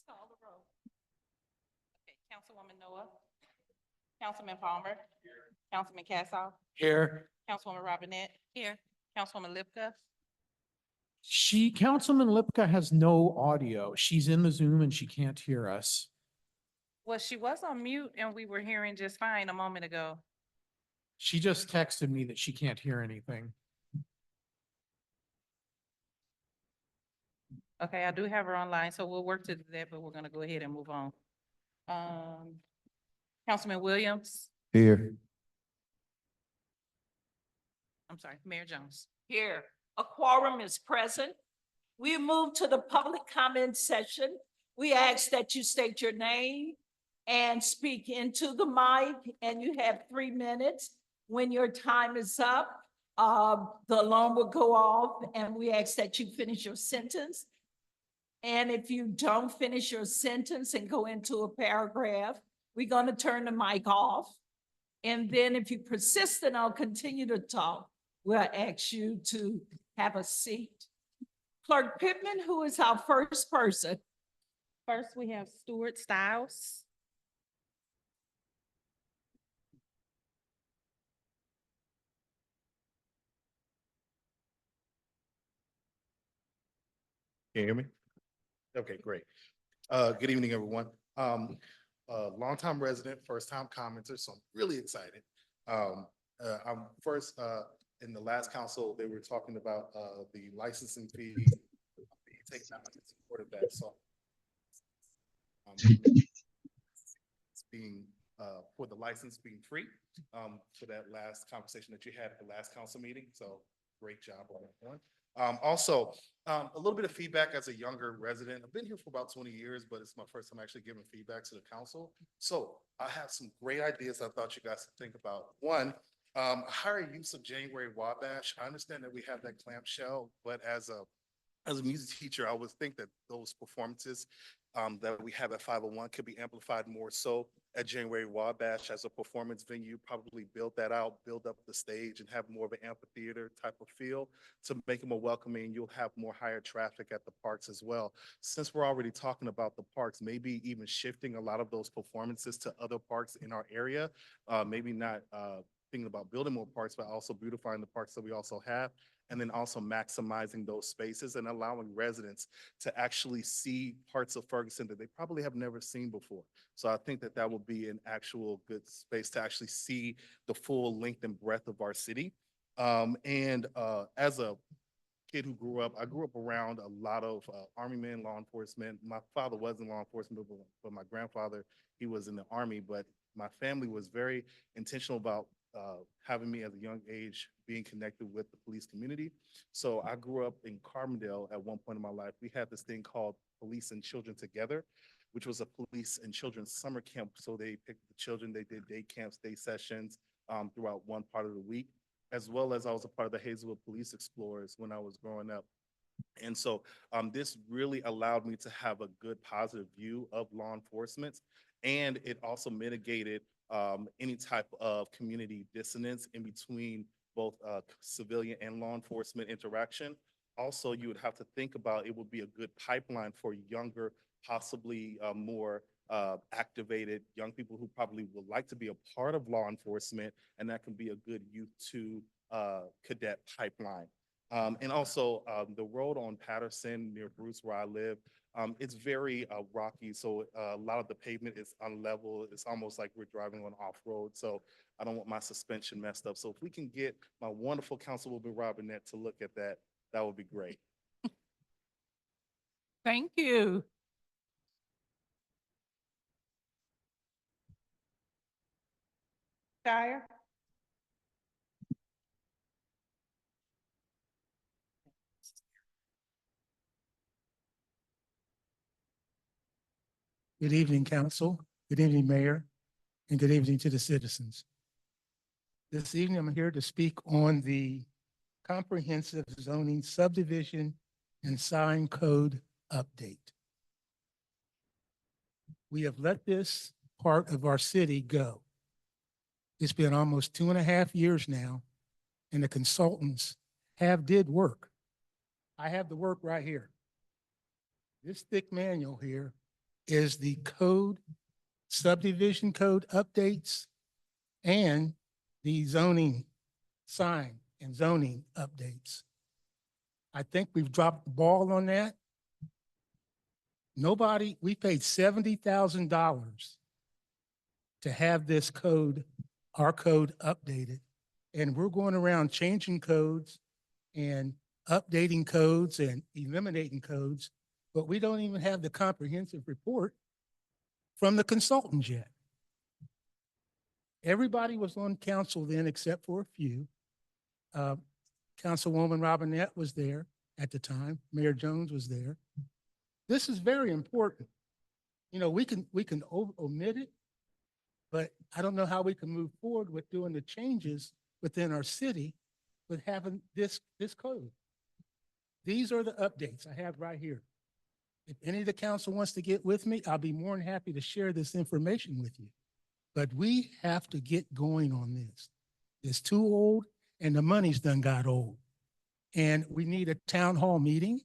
Call the roll. Okay, Councilwoman Noah. Councilman Palmer. Councilman Cassoff. Here. Councilwoman Robinette. Here. Councilwoman Lipka. Councilman Lipka has no audio. She's in the Zoom and she can't hear us. Well, she was on mute and we were hearing just fine a moment ago. She just texted me that she can't hear anything. Okay, I do have her online, so we'll work to do that, but we're gonna go ahead and move on. Councilman Williams, Here. I'm sorry, Mayor Jones. Here, a quorum is present. We move to the public comment session. We ask that you state your name and speak into the mic, and you have 3 minutes. When your time is up, the alarm will go off, and we ask that you finish your sentence. And if you don't finish your sentence and go into a paragraph, we're gonna turn the mic off. And then if you persist and I'll continue to talk, we'll ask you to have a seat. Clerk Pittman, who is our first person? First, we have Stuart Stiles. Can you hear me? Okay, great. Good evening, everyone. Longtime resident, first time commenter, so I'm really excited. I'm first, in the last council, they were talking about, the licensing fee. Taking out, I supported that, so. It's being, for the license being free, for that last conversation that you had at the last council meeting, so great job on that one. Also, a little bit of feedback as a younger resident. I've been here for about 20 years, but it's my first time actually giving feedback to the council. So I have some great ideas I thought you guys could think about. One, higher use of January Wabash. I understand that we have that clamshell, but as a music teacher, I would think that those performances that we have at 501 could be amplified more so at January Wabash as a performance venue, probably build that out, build up the stage and have more of an amphitheater type of feel to make it more welcoming. You'll have more higher traffic at the parks as well. Since we're already talking about the parks, maybe even shifting a lot of those performances to other parks in our area, maybe not thinking about building more parks, but also beautifying the parks that we also have. And then also maximizing those spaces and allowing residents to actually see parts of Ferguson that they probably have never seen before. So I think that that will be an actual good space to actually see the full length and breadth of our city. As a kid who I grew up around a lot of Army men, law enforcement. My father was in law enforcement, but my grandfather, he was in the Army, but my family was very intentional about having me at a young age being connected with the police community. So I grew up in Carbondale at one point in my life. We had this thing called Police and Children Together, which was a police and children's summer camp. So they picked the children, they did day camps, day sessions throughout one part of the week, as well as I was a part of the Hazelwood Police Explorers when I was growing up. And so this really allowed me to have a good positive view of law enforcement. And it also mitigated any type of community dissonance in between both civilian and law enforcement interaction. Also, you would have to think about it would be a good pipeline for younger, possibly more activated young people who probably would like to be a part of law enforcement, and that can be a good youth to cadet pipeline. And also the road on Patterson near Bruce, where I live, it's very rocky. So a lot of the pavement is unlevel. It's almost like we're driving on off-road. So I don't want my suspension messed up. So if we can get my wonderful Councilwoman Robinette to look at that, that would be great. Thank you. Shire. Good evening, council. Good evening, mayor, and good evening to the citizens. This evening, I'm here to speak on the comprehensive zoning subdivision and sign code update. We have let this part of our city go. It's been almost 2.5 years now, and the consultants did work. I have the work right here. This thick manual here is the code, subdivision code updates and the zoning sign and zoning updates. I think we've dropped the ball on that. We paid $70,000 to have this code, our code updated. And we're going around changing codes and updating codes and eliminating codes, but we don't even have the comprehensive report from the consultants yet. Everybody was on council then except for a few. Councilwoman Robinette was there at the time. Mayor Jones was there. This is very important. You know, we can omit it, but I don't know how we can move forward with doing the changes within our city with having this code. These are the updates I have right here. If any of the council wants to get with me, I'll be more than happy to share this information with you. But we have to get going on this. It's too old and the money's done got old. And we need a town hall meeting.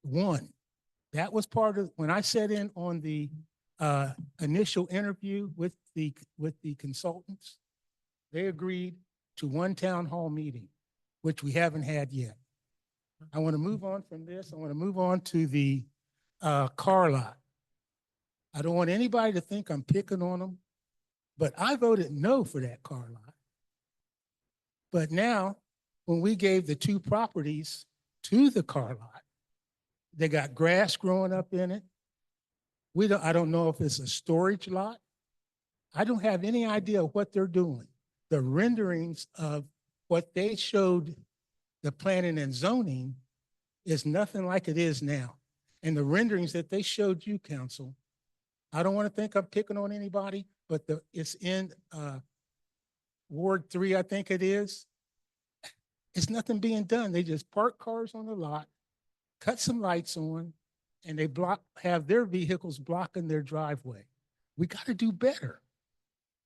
One, that was part of, when I sat in on the initial interview with the consultants, they agreed to one town hall meeting, which we haven't had yet. I want to move on from this. I want to move on to the car lot. I don't want anybody to think I'm picking on them, but I voted no for that car lot. But now, when we gave the two properties to the car lot, they got grass growing up in it. I don't know if it's a storage lot. I don't have any idea what they're doing. The renderings of what they showed the planning and zoning is nothing like it is now. And the renderings that they showed you, council, I don't want to think I'm picking on anybody, but it's in Ward 3, I think it is. It's nothing being done. They just park cars on the lot, cut some lights on, and they have their vehicles blocking their driveway. We got to do better.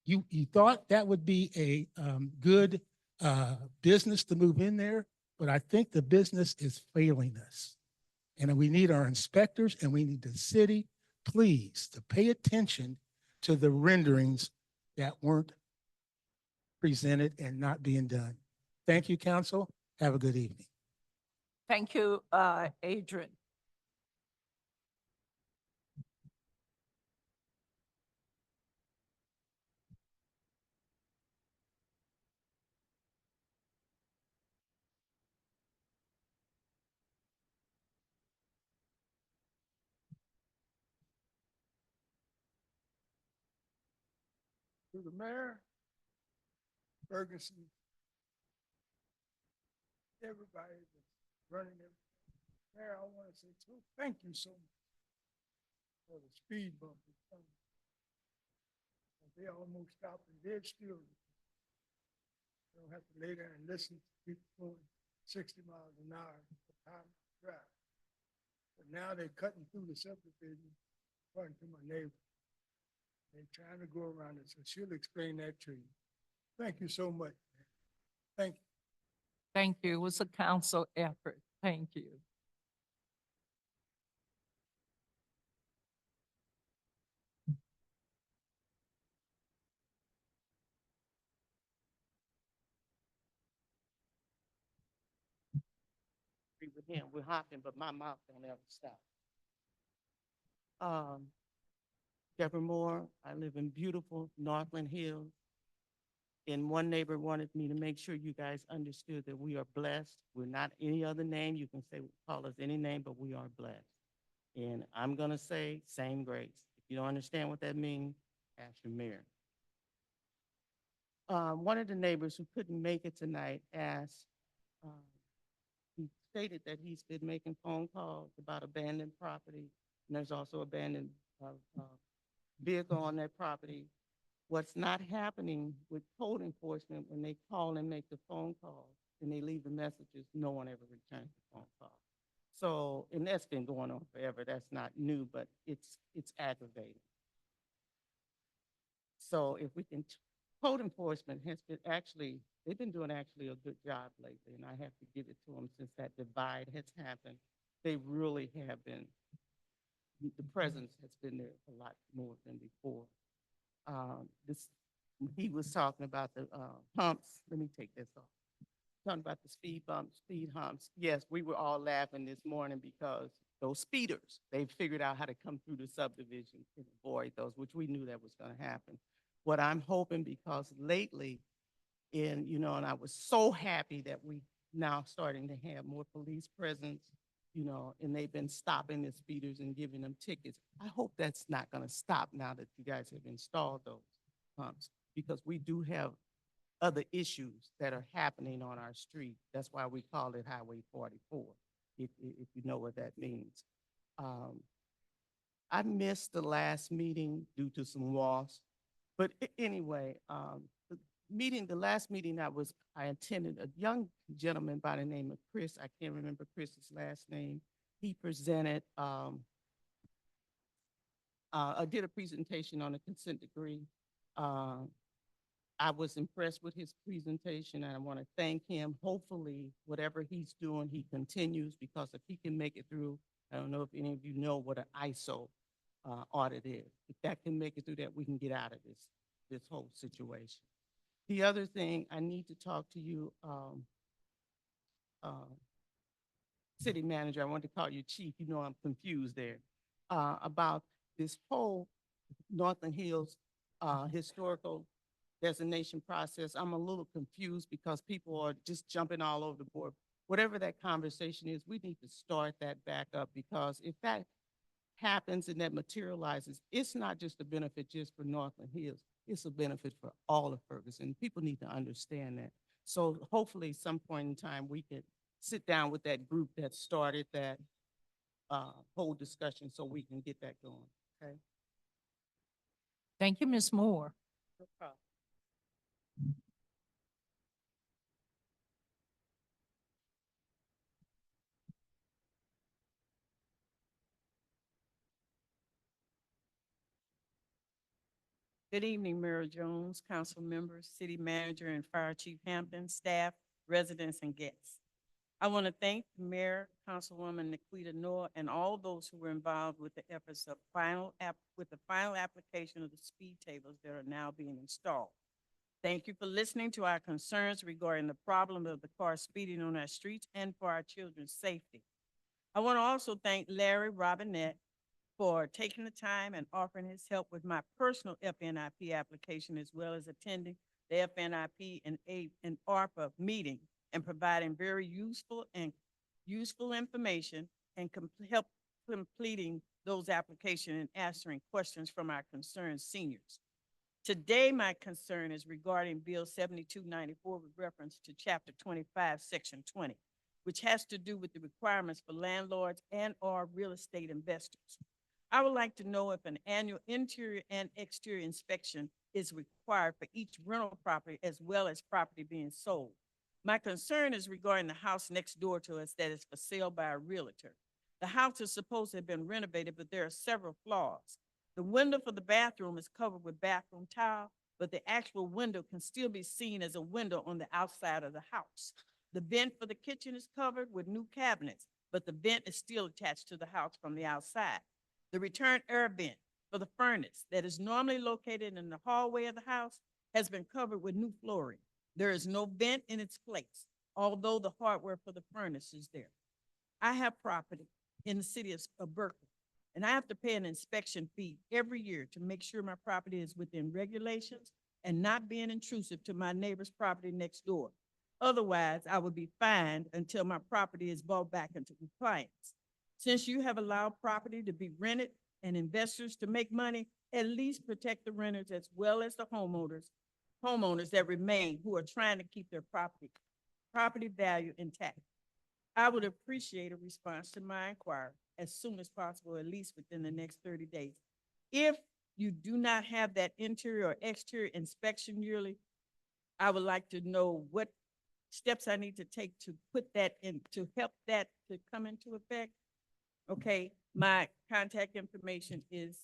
You thought that would be a good business to move in there, but I think the business is failing us. And we need our inspectors and we need the city, please, to pay attention to the renderings that weren't presented and not being done. Thank you, council. Have a good evening. Thank you, Adrian. To the mayor, Ferguson, everybody that's running it. Mayor, I want to say too, thank you so much for the speed bump. that's coming. They almost stopped and they're still. You don't have to lay there and listen to people going 60 miles an hour at the time of drive. But now they're cutting through the subdivision, according to my neighbor. They're trying to go around it, so she'll explain that to you. Thank you so much. Man. Thank you. Thank you. It was a council effort. Thank you. Agree with him. We're hopping, but my mouth don't ever stop. Deborah Moore, I live in beautiful Northland Hills. And one neighbor wanted me to make sure you guys understood that we are blessed. We're not any other name. You can say, call us any name, but we are blessed. And I'm gonna say, same grace. If you don't understand what that means, ask your mayor. One of the neighbors who couldn't make it tonight asked, he stated that he's been making phone calls about abandoned property, and there's also abandoned vehicle on that property. What's not happening with code enforcement, when they call and make the phone call and they leave the messages, no one ever returns the phone call. So, and that's been going on forever. That's not new, but it's aggravating. So if we can, code enforcement has been they've been doing actually a good job lately, and I have to give it to them since that divide has happened. They really have been the presence has been there a lot more than before. This, he was talking about the, humps. Let me take this off. Talking about the speed bumps, speed humps. Yes, we were all laughing this morning because those speeders, they figured out how to come through the subdivision and avoid those, which we knew that was gonna happen. What I'm hoping, because lately, and I was so happy that we now starting to have more police presence, and they've been stopping the speeders and giving them tickets. I hope that's not gonna stop now that you guys have installed those humps, because we do have other issues that are happening on our street. That's why we call it Highway 44, if you know what that means. I missed the last meeting due to some loss, but anyway, the last meeting I attended, a young gentleman by the name of Chris, I can't remember Chris's last name. He presented, I did a presentation on a consent decree. I was impressed with his presentation, and I want to thank him. Hopefully, whatever he's doing, he continues, because if he can make it through, I don't know if any of you know what an ISO audit is. If that can make it through that, we can get out of this whole situation. The other thing, I need to talk to you, city manager, I want to call you chief, I'm confused there, about this whole Northern Hills historical designation process. I'm a little confused because people are just jumping all over the board. Whatever that conversation is, we need to start that back up, because if that happens and that materializes, it's not just a benefit just for Northern Hills, it's a benefit for all of Ferguson. People need to understand that. So hopefully some point in time, we could sit down with that group that started that whole discussion so we can get that going, okay? Thank you, Ms. Moore. No problem. Good evening, Mayor Jones, council members, city manager, and Fire Chief Hampton, staff, residents, and guests. I want to thank the Mayor, Councilwoman Nikita Noor, and all those who were involved with the efforts of with the final application of the speed tables that are now being installed. Thank you for listening to our concerns regarding the problem of the car speeding on our streets and for our children's safety. I want to also thank Larry Robinette for taking the time and offering his help with my personal FNIP application, as well as attending the FNIP and ARPA meeting and providing very useful information and help completing those applications and answering questions from our concerned seniors. Today, my concern is regarding Bill 7294 with reference to Chapter 25, Section 20, which has to do with the requirements for landlords and/or real estate investors. I would like to know if an annual interior and exterior inspection is required for each rental property as well as property being sold. My concern is regarding the house next door to us that is for sale by a realtor. The house is supposed to have been renovated, but there are several flaws. The window for the bathroom is covered with bathroom tile, but the actual window can still be seen as a window on the outside of the house. The vent for the kitchen is covered with new cabinets, but the vent is still attached to the house from the outside. The return air vent for the furnace that is normally located in the hallway of the house has been covered with new flooring. There is no vent in its place, although the hardware for the furnace is there. I have property in the city of Berkeley, and I have to pay an inspection fee every year to make sure my property is within regulations and not being intrusive to my neighbor's property next door. Otherwise, I would be fined until my property is brought back into compliance. Since you have allowed property to be rented and investors to make money, at least protect the renters as well as the homeowners that remain who are trying to keep their property value intact. I would appreciate a response to my inquiry as soon as possible, at least within the next 30 days. If you do not have that interior or exterior inspection yearly, I would like to know what steps I need to take to put that in, to help that to come into effect. Okay, my contact information is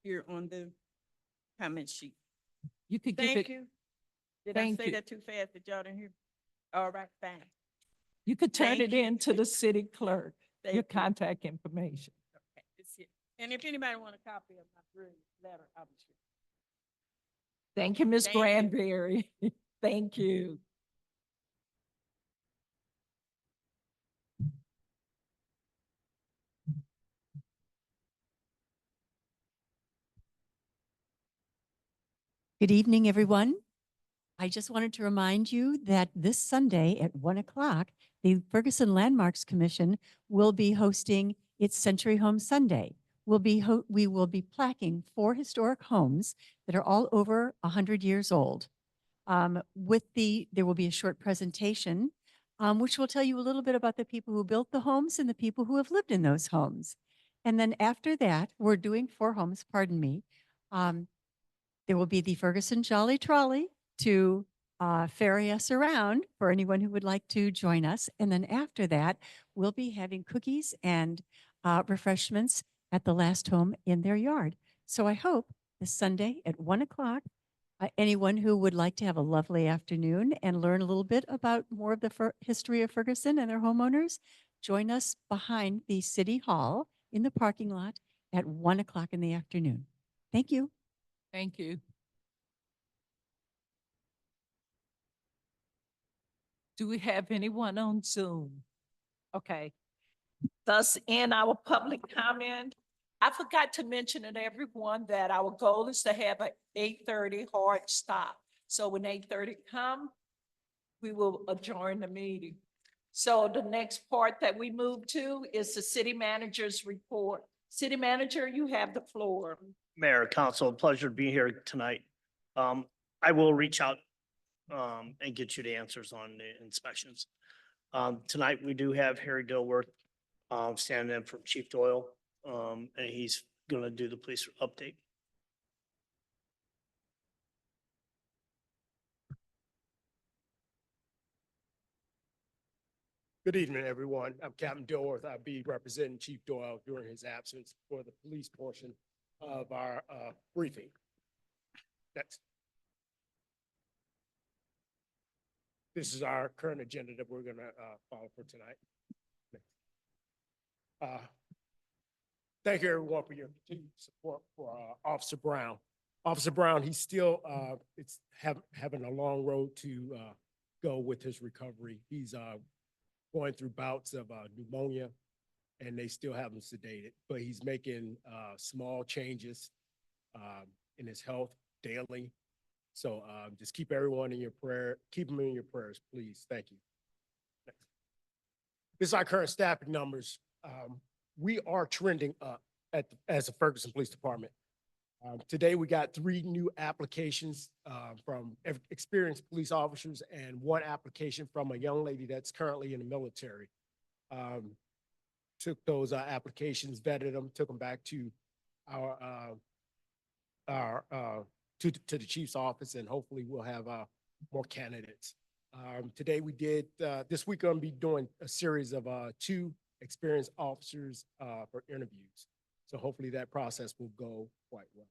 here on the comment sheet. You could give Thank it, you. Did I thank say you. that too fast? Did y'all didn't hear? All right, fine. You could turn Thank it you. in to the city clerk, your Thank you. contact information. Okay, it's here. And if anybody want a copy of my brilliant letter, I'll be sure. Thank you, Ms. Thank you. Granberry. Thank you. Good evening, everyone. I just wanted to remind you that this Sunday at 1 o'clock, the Ferguson Landmarks Commission will be hosting its Century Home Sunday. We will be plaquing 4 historic homes that are all over 100 years old. There will be a short presentation, which will tell you a little bit about the people who built the homes and the people who have lived in those homes. And then after that, we're doing 4 homes, pardon me. There will be the Ferguson Jolly Trolley to ferry us around for anyone who would like to join us. And then after that, we'll be having cookies and refreshments at the last home in their yard. So I hope this Sunday at 1 o'clock, anyone who would like to have a lovely afternoon and learn a little bit about more of the history of Ferguson and their homeowners, join us behind the City Hall in the parking lot at 1 o'clock in the afternoon. Thank you. Thank you. Do we have anyone on Zoom? Okay. Thus end our public comment. I forgot to mention to everyone that our goal is to have an 8:30 hard stop. So when 8:30 come, we will adjourn the meeting. So the next part that we move to is the city manager's report. City manager, you have the floor. Mayor, council, pleasure to be here tonight. I will reach out and get you the answers on the inspections. Tonight, we do have Harry Dilworth standing in for Chief Doyle, and he's gonna do the police update. Good evening, everyone. I'm Captain Dilworth. I'll be representing Chief Doyle during his absence for the police portion of our briefing. Next. This is our current agenda that we're gonna follow for tonight. Thank you, everyone, for your continued support for Officer Brown. Officer Brown, he's still having a long road to go with his recovery. He's going through bouts of pneumonia, and they still have him sedated, but he's making small changes in his health daily. So just keep everyone in your prayer, keep them in your prayers, please. Thank you. This is our current staffing numbers. We are trending up as a Ferguson Police Department. Today, we got 3 new applications from experienced police officers and 1 application from a young lady that's currently in the military. Took those applications, vetted them, took them back to to the chief's office, and hopefully we'll have more candidates. Today we did, this week I'm gonna be doing a series of 2 experienced officers for interviews. So hopefully that process will go quite well.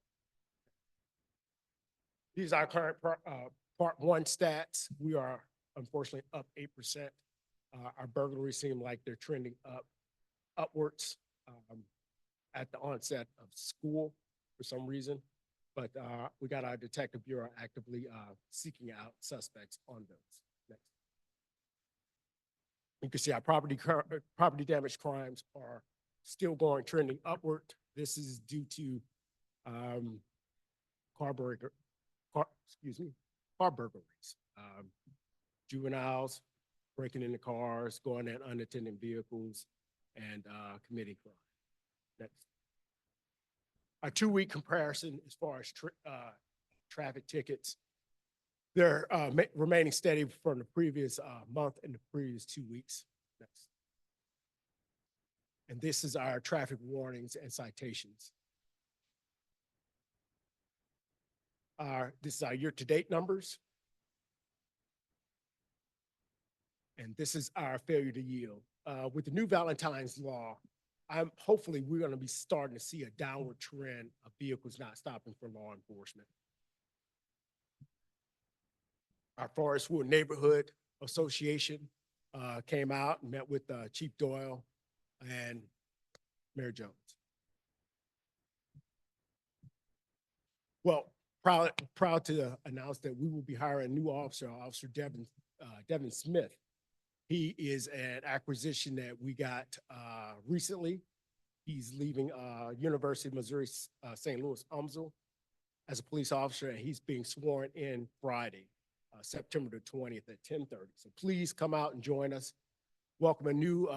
These are our current part 1 stats. We are unfortunately up 8%. Our burglaries seem like they're trending upwards at the onset of school for some reason. But we got our detective bureau actively seeking out suspects on those. Next. You can see our property damage crimes are still trending upward. This is due to car burglaries, juveniles breaking into cars, going in unattended vehicles, and committing crime. Next. A 2-week comparison as far as traffic tickets. They're remaining steady from the previous month and the previous 2 weeks. Next. And this is our traffic warnings and citations. This is our year-to-date numbers. And this is our failure to yield. With the new Valentine's law, hopefully we're going to be starting to see a downward trend of vehicles not stopping for law enforcement. Our Forestwood Neighborhood Association came out and met with Chief Doyle and Mayor Jones. Well, proud to announce that we will be hiring a new officer, Officer Devin Smith. He is an acquisition that we got recently. He's leaving University of Missouri, St. Louis, UMSL as a police officer, and he's being sworn in Friday, September the 20th at 10:30. So please come out and join us. Welcome a new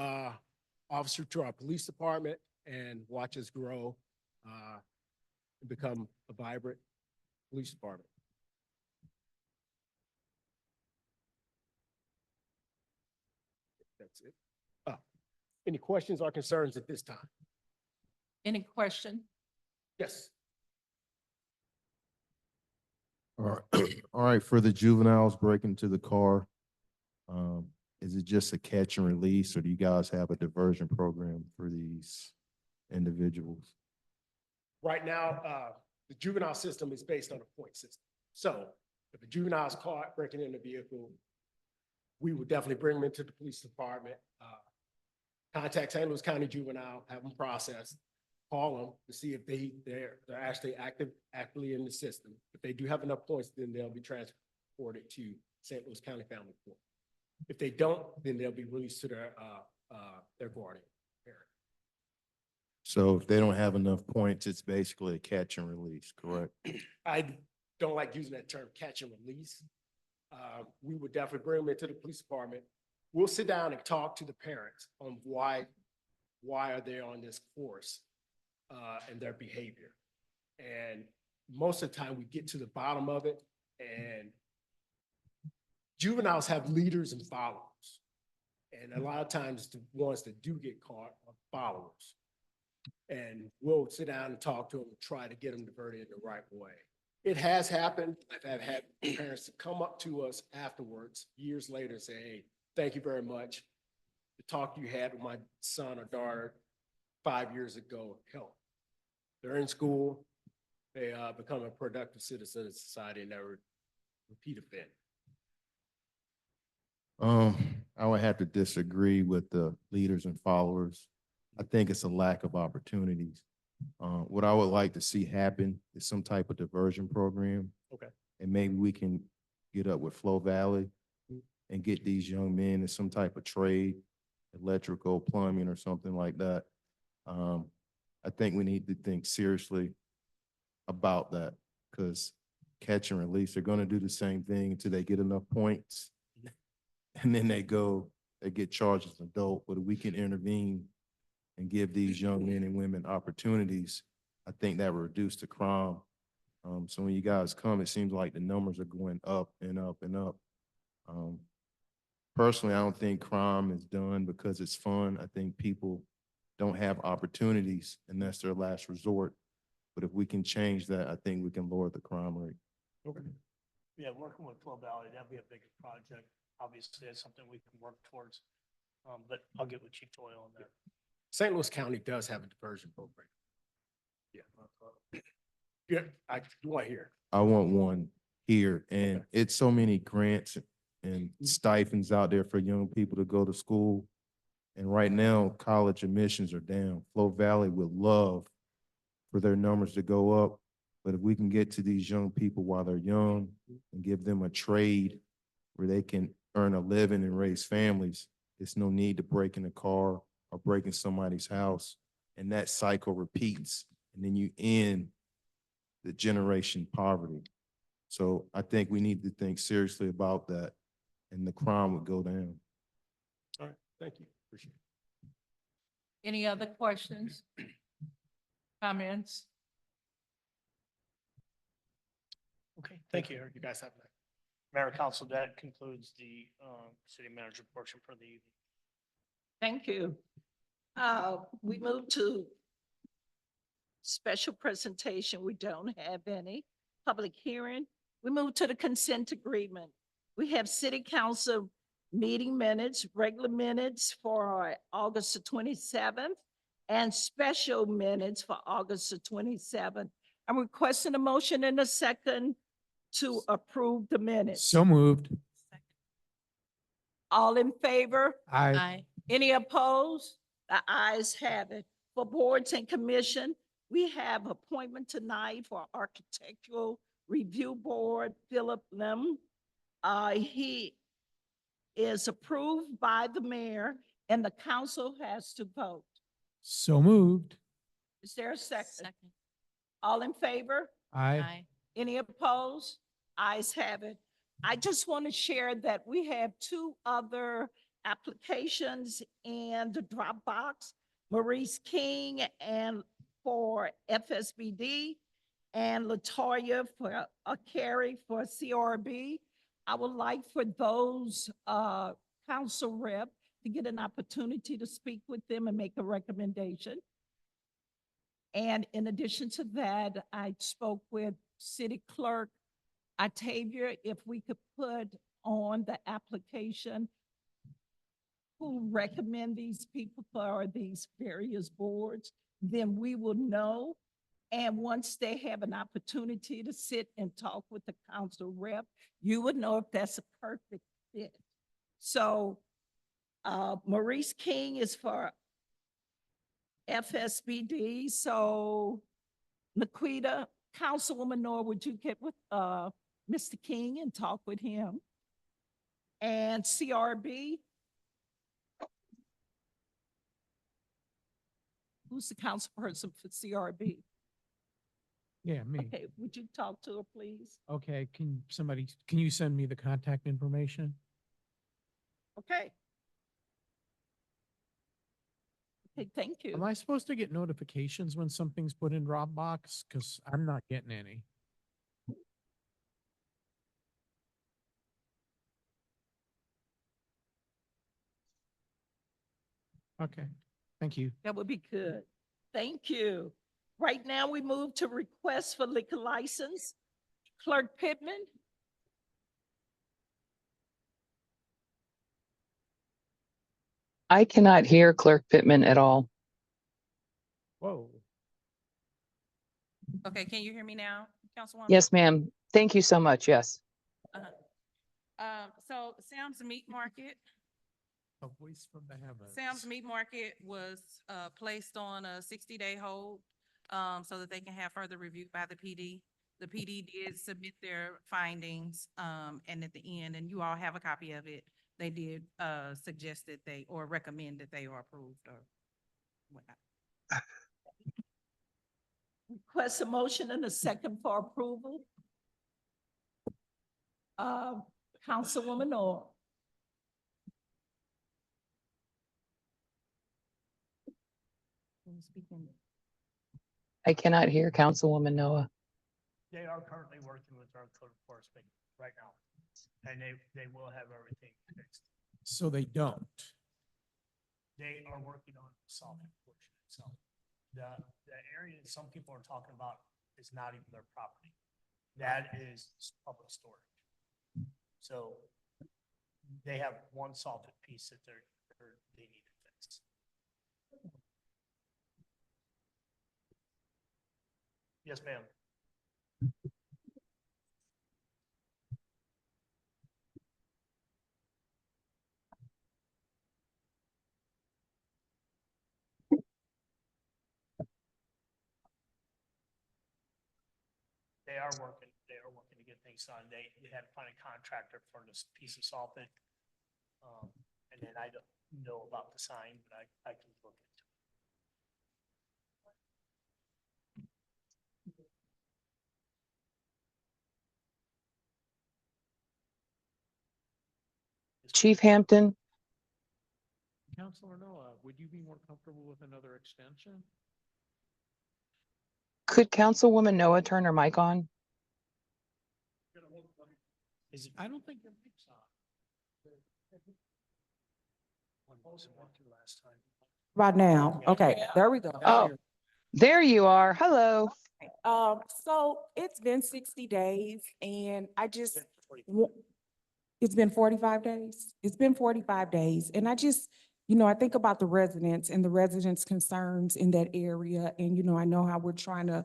officer to our police department and watch us grow and become a vibrant police department. That's it. Any questions or concerns at this time? Any question? Yes. All right, all right, for the juveniles breaking into the car, is it just a catch and release, or do you guys have a diversion program for these individuals? Right now, the juvenile system is based on a point system. So if a juvenile is caught breaking in a vehicle, we would definitely bring them into the police department, contact St. Louis County Juvenile, have them processed, call them to see if they're actually actively in the system. If they do have enough points, then they'll be transported to St. Louis County Family Court. If they don't, then they'll be released to their guardian parent. So if they don't have enough points, it's basically a catch and release, correct? I don't like using that term catch and release. We would definitely bring them into the police department. We'll sit down and talk to the parents on why are they on this course and their behavior. And most of the time we get to the bottom of it, and juveniles have leaders and followers. And a lot of times the ones that do get caught are followers. And we'll sit down and talk to them and try to get them diverted in the right way. It has happened. I've had parents come up to us afterwards, years later, and say, hey, thank you very much. The talk you had with my son or daughter 5 years ago helped. They're in school, they become a productive citizen of society and never repeat offend. I would have to disagree with the leaders and followers. I think it's a lack of opportunities. What I would like to see happen is some type of diversion program. Okay. And maybe we can get up with Flow Valley and get these young men in some type of trade, electrical, plumbing, or something like that. I think we need to think seriously about that, because catch and release, they're gonna do the same thing until they get enough points. And then they get charged as an adult. But if we can intervene and give these young men and women opportunities, I think that will reduce the crime. So when you guys come, it seems like the numbers are going up and up and up. Personally, I don't think crime is done because it's fun. I think people don't have opportunities and that's their last resort. But if we can change that, I think we can lower the crime rate. Okay. Yeah, working with Flow Valley, that'd be a big project. Obviously, that's something we can work towards. But I'll get with Chief Doyle on that. St. Louis County does have a diversion program. Yeah. Yeah, I want to hear. I want one here, and Okay. it's so many grants and stipends out there for young people to go to school. And right now, college admissions are down. Flow Valley would love for their numbers to go up. But if we can get to these young people while they're young and give them a trade where they can earn a living and raise families, there's no need to break in a car or break in somebody's house. And that cycle repeats, and then you end the generation poverty. So I think we need to think seriously about that, and the crime would go down. All right, thank you. Appreciate it. Any other questions? Comments? Okay, thank you, Eric. You guys have a night. Mayor, Council, that concludes the city manager portion for the evening. Thank you. We move to special presentation. We don't have any public hearing. We move to the consent agreement. We have city council meeting minutes, regular minutes for August the 27th and special minutes for August the 27th. I'm requesting a motion in a second to approve the minutes. So moved. All in favor? Aye. Any opposed? The ayes have it. For boards and commission, We have appointment tonight for Architectural Review Board, Philip Lim. He is approved by the mayor and the council has to vote. So moved. Is there a second? All in favor? Aye. Any opposed? Ayes have it. I just want to share that we have two other applications in the Dropbox. Maurice King and for FSBD and Latoya for Carrie for CRB. I would like for those council rep to get an opportunity to speak with them and make a recommendation. And in addition to that, I spoke with City Clerk Octavia, if we could put on the application who recommend these people for these various boards, then we will know. And once they have an opportunity to sit and talk with the council rep, you would know if that's a perfect fit. So Maurice King is for FSBD. So Laquita, Councilwoman Noah, would you get with Mr. King and talk with him? And CRB? Who's the council person for CRB? Yeah, me. Okay, would you talk to her, please? Okay, can you send me the contact information? Okay. Okay, thank Am you. I supposed to get notifications when something's put in Dropbox? Because I'm not getting any. Okay, thank you. That would be good. Thank you. Right now, we move to request for liquor license. Clerk Pittman? I cannot hear Clerk Pittman at all. Whoa. Okay, can you hear me now, Councilwoman? Yes, ma'am. Thank you so much. Yes. So Sam's Meat Market, A voice from the heavens. Sam's Meat Market was placed on a 60-day hold so that they can have further review by the PD. The PD did submit their findings and at the end, and you all have a copy of it, they did suggest that they, or recommend that they are approved or whatnot. Request a motion and a second for approval. Councilwoman Orr. I cannot hear Councilwoman Noah. They are currently working with our code enforcement right now, and they will have everything fixed. So they don't. They are working on the solvent portion itself. The area that some people are talking about is not even their property. That is public storage. So they have one solvent piece that they need to fix. Yes, ma'am. They are working to get things done. They had to find a contractor for this piece of solvent. And then I don't know about the sign, but I can look into it. Chief Hampton, Councilor Noah, would you be more comfortable with another extension? could Councilwoman Noah turn her mic on? Is it? I don't think your mic's on. Last time. Right now, okay, there we go. Oh, there you are. Hello. So it's been 60 days and I just, it's been 45 days. It's been 45 days. And I just, I think about the residents and the residents' concerns in that area. And, I know how we're trying to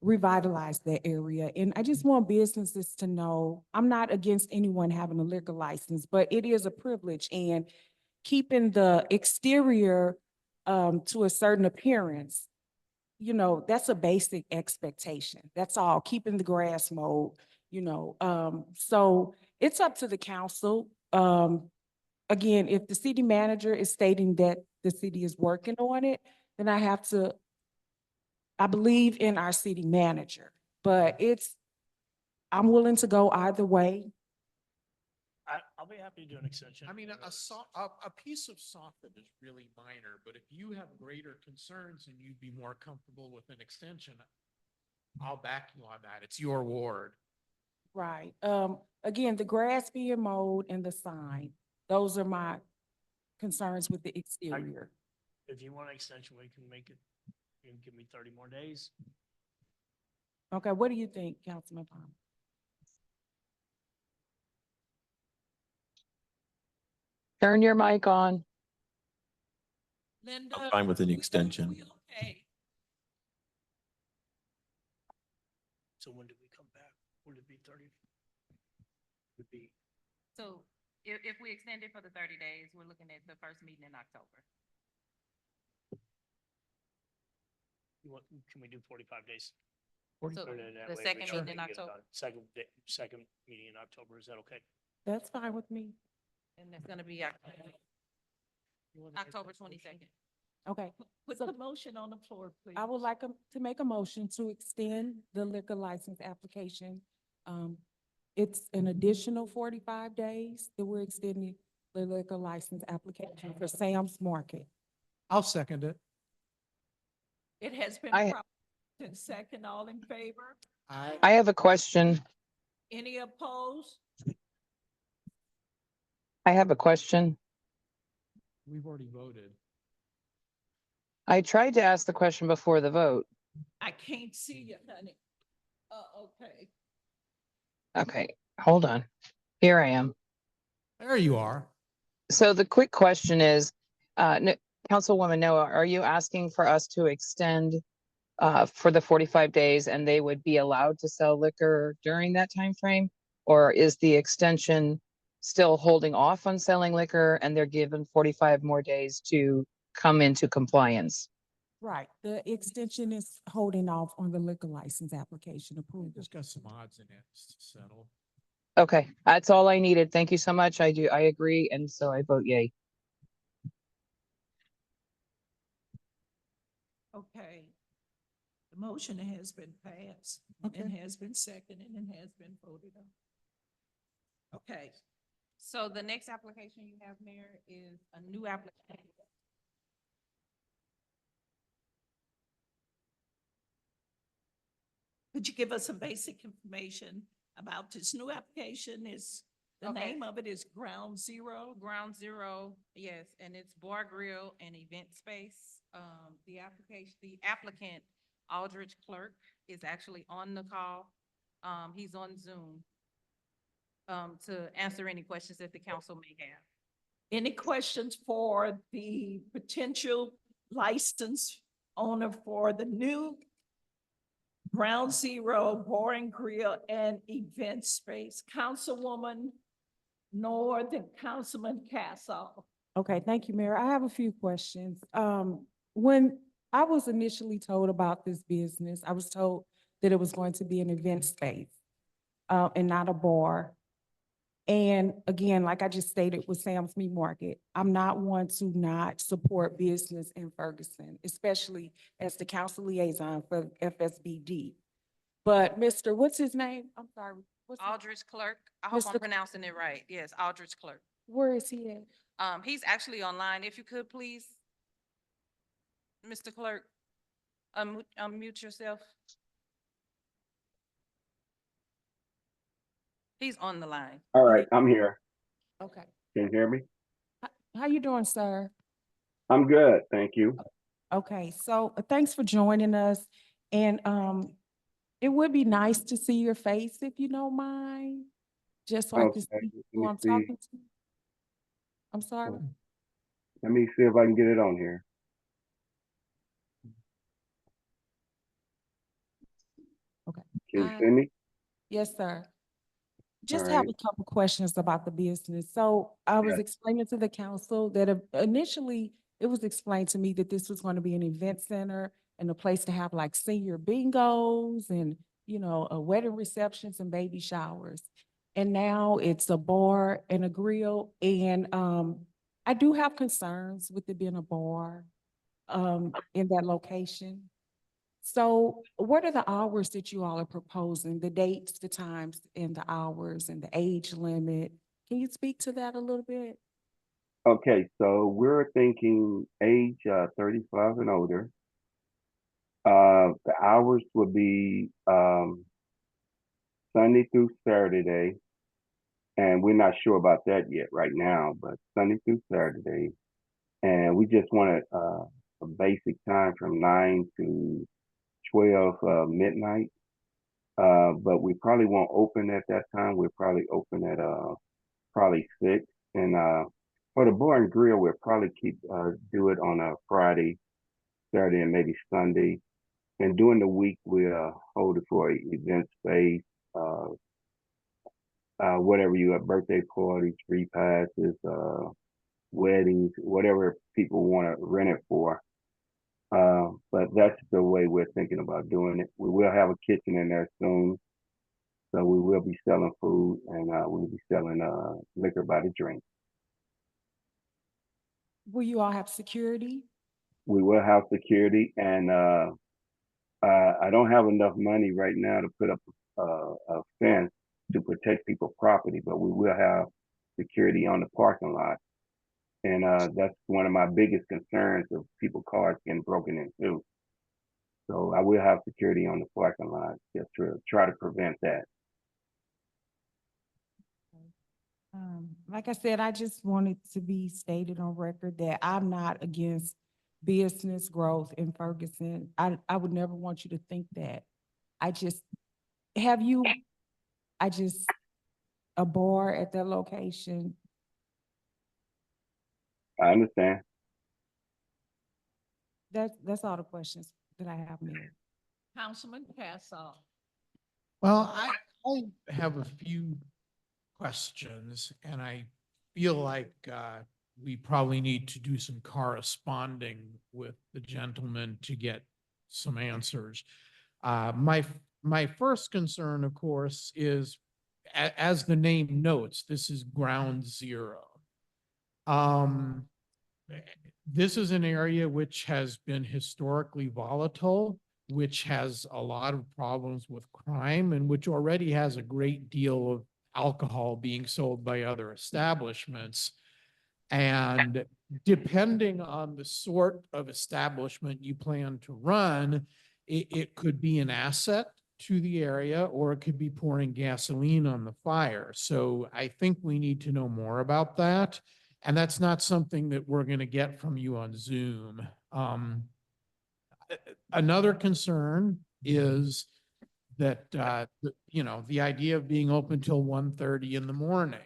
revitalize that area. And I just want businesses to know, I'm not against anyone having a liquor license, but it is a privilege, and keeping the exterior to a certain appearance you know, that's a basic expectation. That's all, keeping the grass mowed, you know. So it's up to the council. Again, if the city manager is stating that the city is working on it, then I believe in our city manager, but I'm willing to go either way. I'll be happy to do an extension. I mean, a piece of soffit is really minor, but if you have greater concerns and you'd be more comfortable with an extension, I'll back you on that. It's your ward. Right. Again, the grass being mowed and the sign, those are my concerns with the exterior. If you want an extension, we can make it, you can give me 30 more days. Okay, what do you think, Councilman Palmer? Turn your mic on. Linda. I'm fine with an extension. we okay? So when do we come back? Would it be 30? Would be, So if we extend it for the 30 days, we're looking at the first meeting in October. can we do 45 days? So So then that the way we second try meeting in to get it October, done. Second meeting in October, is that okay? That's fine with me. and it's gonna be October 22nd. Okay. Put So- the motion on the floor, please. I would like to make a motion to extend the liquor license application. It's an additional 45 days that we're extending the liquor license application for Sam's Market. I'll second it. It has been I- proposed and second, all in favor? I have a question. Any opposed? I have a question. We've already voted. I tried to ask the question before the vote. I can't see you, honey. Okay. Okay, hold on. Here I am. There you are. So the quick question is, Councilwoman Noah, are you asking for us to extend for the 45 days and they would be allowed to sell liquor during that time frame? Or is the extension still holding off on selling liquor and they're given 45 more days to come into compliance? Right. The extension is holding off on the liquor license application We approval. just got some odds and ends to settle. Okay, that's all I needed. Thank you so much. I agree, and so I vote yay. Okay. The motion has been passed and has been seconded and has been voted on. Okay. So the next application you have, Mayor, is a new application. Could you give us some basic information about this new application? The Okay. name of it is Ground Zero. Ground Zero, yes, and it's bar, grill, and event space. The applicant, Aldridge Clerk, is actually on the call. He's on Zoom to answer any questions that the council may have. Any questions for the potential license owner for the new Ground Zero Bar and Grill and Event Space? Councilwoman North and Councilman Castle. Okay, thank you, Mayor. I have a few questions. When I was initially told about this business, I was told that it was going to be an event space, and not a bar. And again, like I just stated with Sam's Meat Market, I'm not one to not support business in Ferguson, especially as the council liaison for FSBD. But what's his name? I'm sorry. what's his- Aldridge Clerk, I hope I'm Mr. pronouncing it right. Yes, Aldridge Clerk. Where is he at? He's actually online. If you could, please, Mr. Clerk, unmute yourself. He's on the line. All right, I'm here. Okay. Can you hear me? How you doing, sir? I'm good, thank you. Okay, so thanks for joining us. And it would be nice to see your face if you don't mind, just so I Okay, can see let who me I'm see. talking to. I'm sorry. Let me see if I can get it on here. Okay. Can you see me? Yes, sir. Just All have right. a couple questions about the business. So I was Yes. explaining to the council that initially it was explained to me that this was going to be an event center and a place to have like senior bingos and, you know, wedding receptions and baby showers. And now it's a bar and a grill. And I do have concerns with it being a bar in that location. So what are the hours that you all are proposing, the dates, the times, and the hours, and the age limit? Can you speak to that a little bit? Okay, so we're thinking age 35 and older. The hours would be Sunday through Saturday, and we're not sure about that yet right now, but Sunday through Saturday. And we just wanted a basic time from 9 to 12 midnight. But we probably won't open at that time. We'll probably open at probably 6. And for the bar and grill, we'll probably do it on a Friday, Saturday, and maybe Sunday. And during the week, we'll hold it for an event space, whatever you have, birthday parties, free passes, weddings, whatever people want to rent it for. But that's the way we're thinking about doing it. We will have a kitchen in there soon. So we will be selling food, and we'll be selling liquor by the drink. Will you all have security? We will have security, and I don't have enough money right now to put up a fence to protect people's property, but we will have security on the parking lot. And that's one of my biggest concerns of people's cars getting broken into. So I will have security on the parking lot just to try to prevent that. Like I said, I just wanted to be stated on record that I'm not against business growth in Ferguson. I would never want you to think that. I just, a bar at that location. I understand. That's all the questions that I have, Mayor. Councilman Cassaw. Well, I have a few questions, and I feel like we probably need to do some corresponding with the gentleman to get some answers. My first concern, of course, is as the name notes, this is ground zero. This is an area which has been historically volatile, which has a lot of problems with crime, and which already has a great deal of alcohol being sold by other establishments. And depending on the sort of establishment you plan to run, it could be an asset to the area, or it could be pouring gasoline on the fire. So I think we need to know more about that. And that's not something that we're going to get from you on Zoom. Another concern is that, the idea of being open till 1:30 in the morning.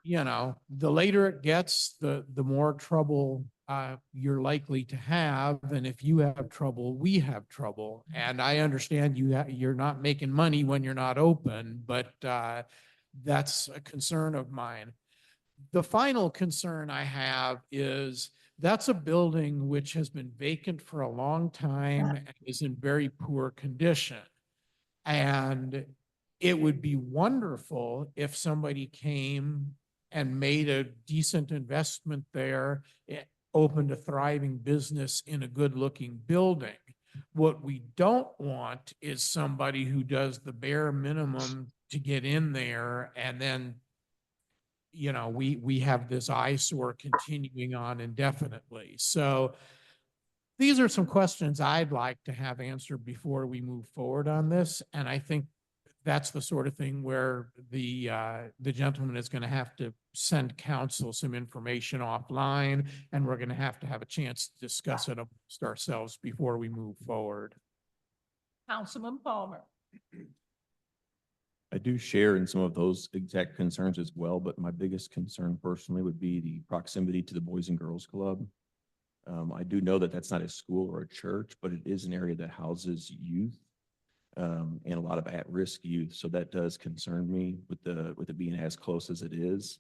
The later it gets, the more trouble you're likely to have. And if you have trouble, we have trouble. And I understand you're not making money when you're not open, but that's a concern of mine. The final concern I have is that's a building which has been vacant for a long time and is in very poor condition. And it would be wonderful if somebody came and made a decent investment there, opened a thriving business in a good-looking building. What we don't want is somebody who does the bare minimum to get in there, and then we have this eyesore continuing on indefinitely. So these are some questions I'd like to have answered before we move forward on this. And I think that's the sort of thing where the gentleman is going to have to send counsel some information offline, and we're going to have a chance to discuss it amongst ourselves before we move forward. Councilman Palmer. I do share in some of those exact concerns as well, but my biggest concern personally would be the proximity to the Boys and Girls Club. I do know that that's not a school or a church, but it is an area that houses youth and a lot of at-risk youth. So that does concern me with it being as close as it is.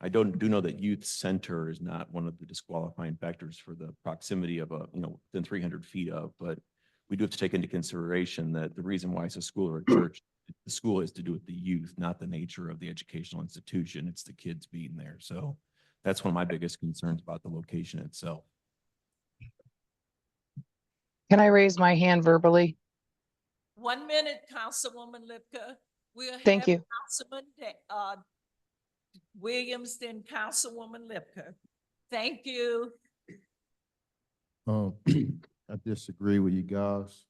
I do know that youth center is not one of the disqualifying factors for the proximity of within 300 feet of, but we do have to take into consideration that the reason why it's a school or a church, the school is to do with the youth, not the nature of the educational institution. It's the kids being there. So that's one of my biggest concerns about the location itself. Can I raise my hand verbally? 1 minute, Councilwoman Lipka. We'll Thank have you. Councilman Williams, then Councilwoman Lipka. Thank you. I disagree with you guys.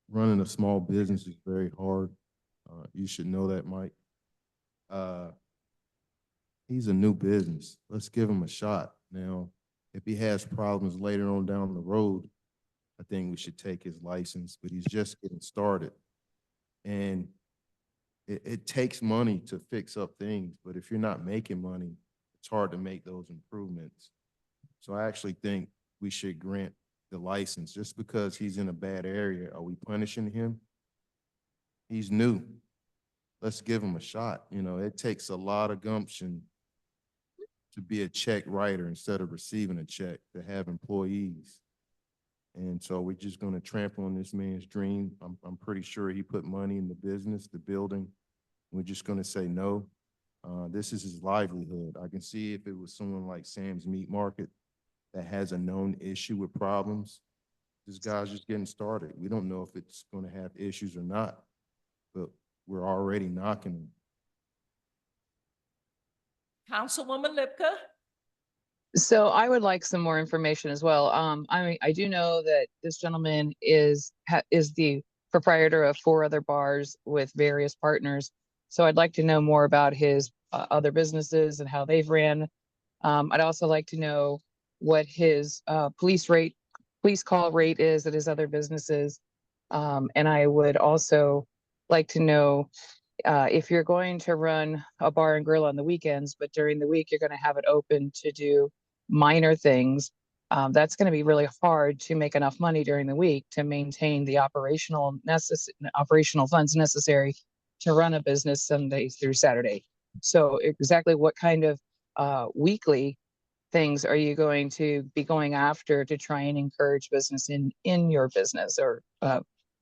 Running a small business is very hard. You should know that, Mike. He's a new business. Let's give him a shot. Now, if he has problems later on down the road, I think we should take his license, but he's just getting started. And it takes money to fix up things, but if you're not making money, it's hard to make those improvements. So I actually think we should grant the license. Just because he's in a bad area, are we punishing him? He's new. Let's give him a shot. You know, it takes a lot of gumption to be a check writer instead of receiving a check, to have employees. And so we're just going to trample on this man's dream. I'm pretty sure he put money in the business, the building. We're just going to say no. This is his livelihood. I can see if it was someone like Sam's Meat Market that has a known issue with problems, this guy's just getting started. We don't know if it's going to have issues or not, but we're already knocking him. Councilwoman Lipka. So I would like some more information as well. I do know that this gentleman is the proprietor of 4 other bars with various partners. So I'd like to know more about his other businesses and how they've ran. I'd also like to know what his police call rate is at his other businesses. And I would also like to know if you're going to run a bar and grill on the weekends, but during the week, you're going to have it open to do minor things. That's going to be really hard to make enough money during the week to maintain the operational funds necessary to run a business Sunday through Saturday. So exactly what kind of weekly things are you going to be going after to try and encourage business in your business, or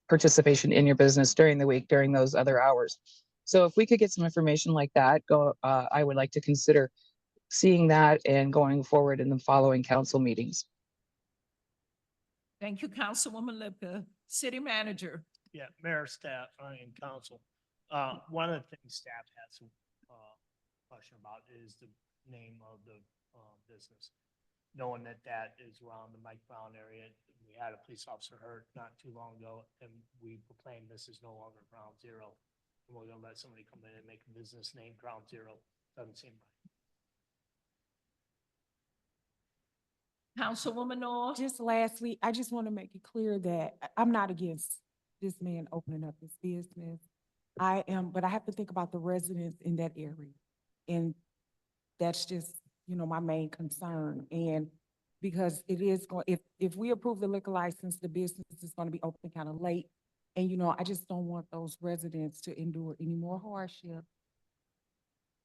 participation in your business during the week, during those other hours? So if we could get some information like that, I would like to consider seeing that and going forward in the following council meetings. Thank you, Councilwoman Lipka. City Manager. Yeah, Mayor, staff, and council. One of the things staff has some question about is the name of the business. Knowing that that is around the Mike Brown area, we had a police officer hurt not too long ago, and we proclaimed this is no longer Ground Zero. And we're gonna let somebody come in and make a business name Ground Zero. Doesn't seem right. Councilwoman Orr. Just lastly, I just want to make it clear that I'm not against this man opening up his business. I am, but I have to think about the residents in that area. And that's just, my main concern. And because it is going, if we approve the liquor license, the business is going to be open kind of late. And, I just don't want those residents to endure any more hardship.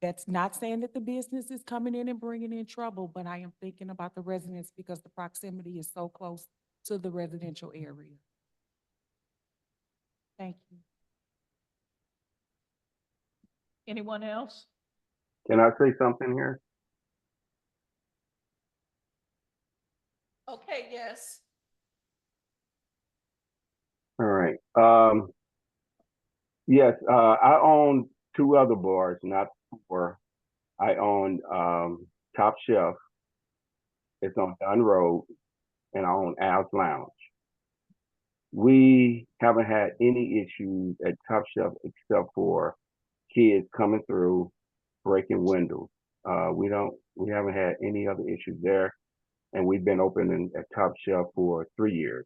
That's not saying that the business is coming in and bringing in trouble, but I am thinking about the residents because the proximity is so close to the residential area. Thank you. Anyone else? Can I say something here? Okay, yes. All right. Yes, I own 2 other bars, not 4. I own Top Chef. It's on Dunn Road, and I own Al's Lounge. We haven't had any issues at Top Chef except for kids coming through, breaking windows. We haven't had any other issues there, and we've been open at Top Chef for 3 years.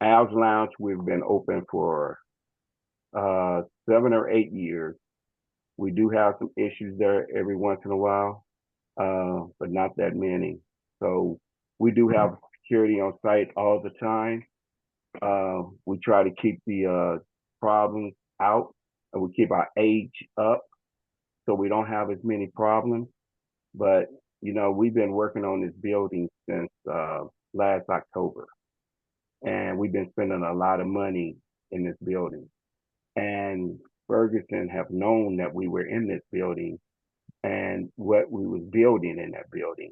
Al's Lounge, we've been open for 7 or 8 years. We do have some issues there every once in a while, but not that many. So we do have security on site all the time. We try to keep the problems out, and we keep our age up so we don't have as many problems. But, you know, we've been working on this building since last October. And we've been spending a lot of money in this building. And Ferguson have known that we were in this building and what we was building in that building.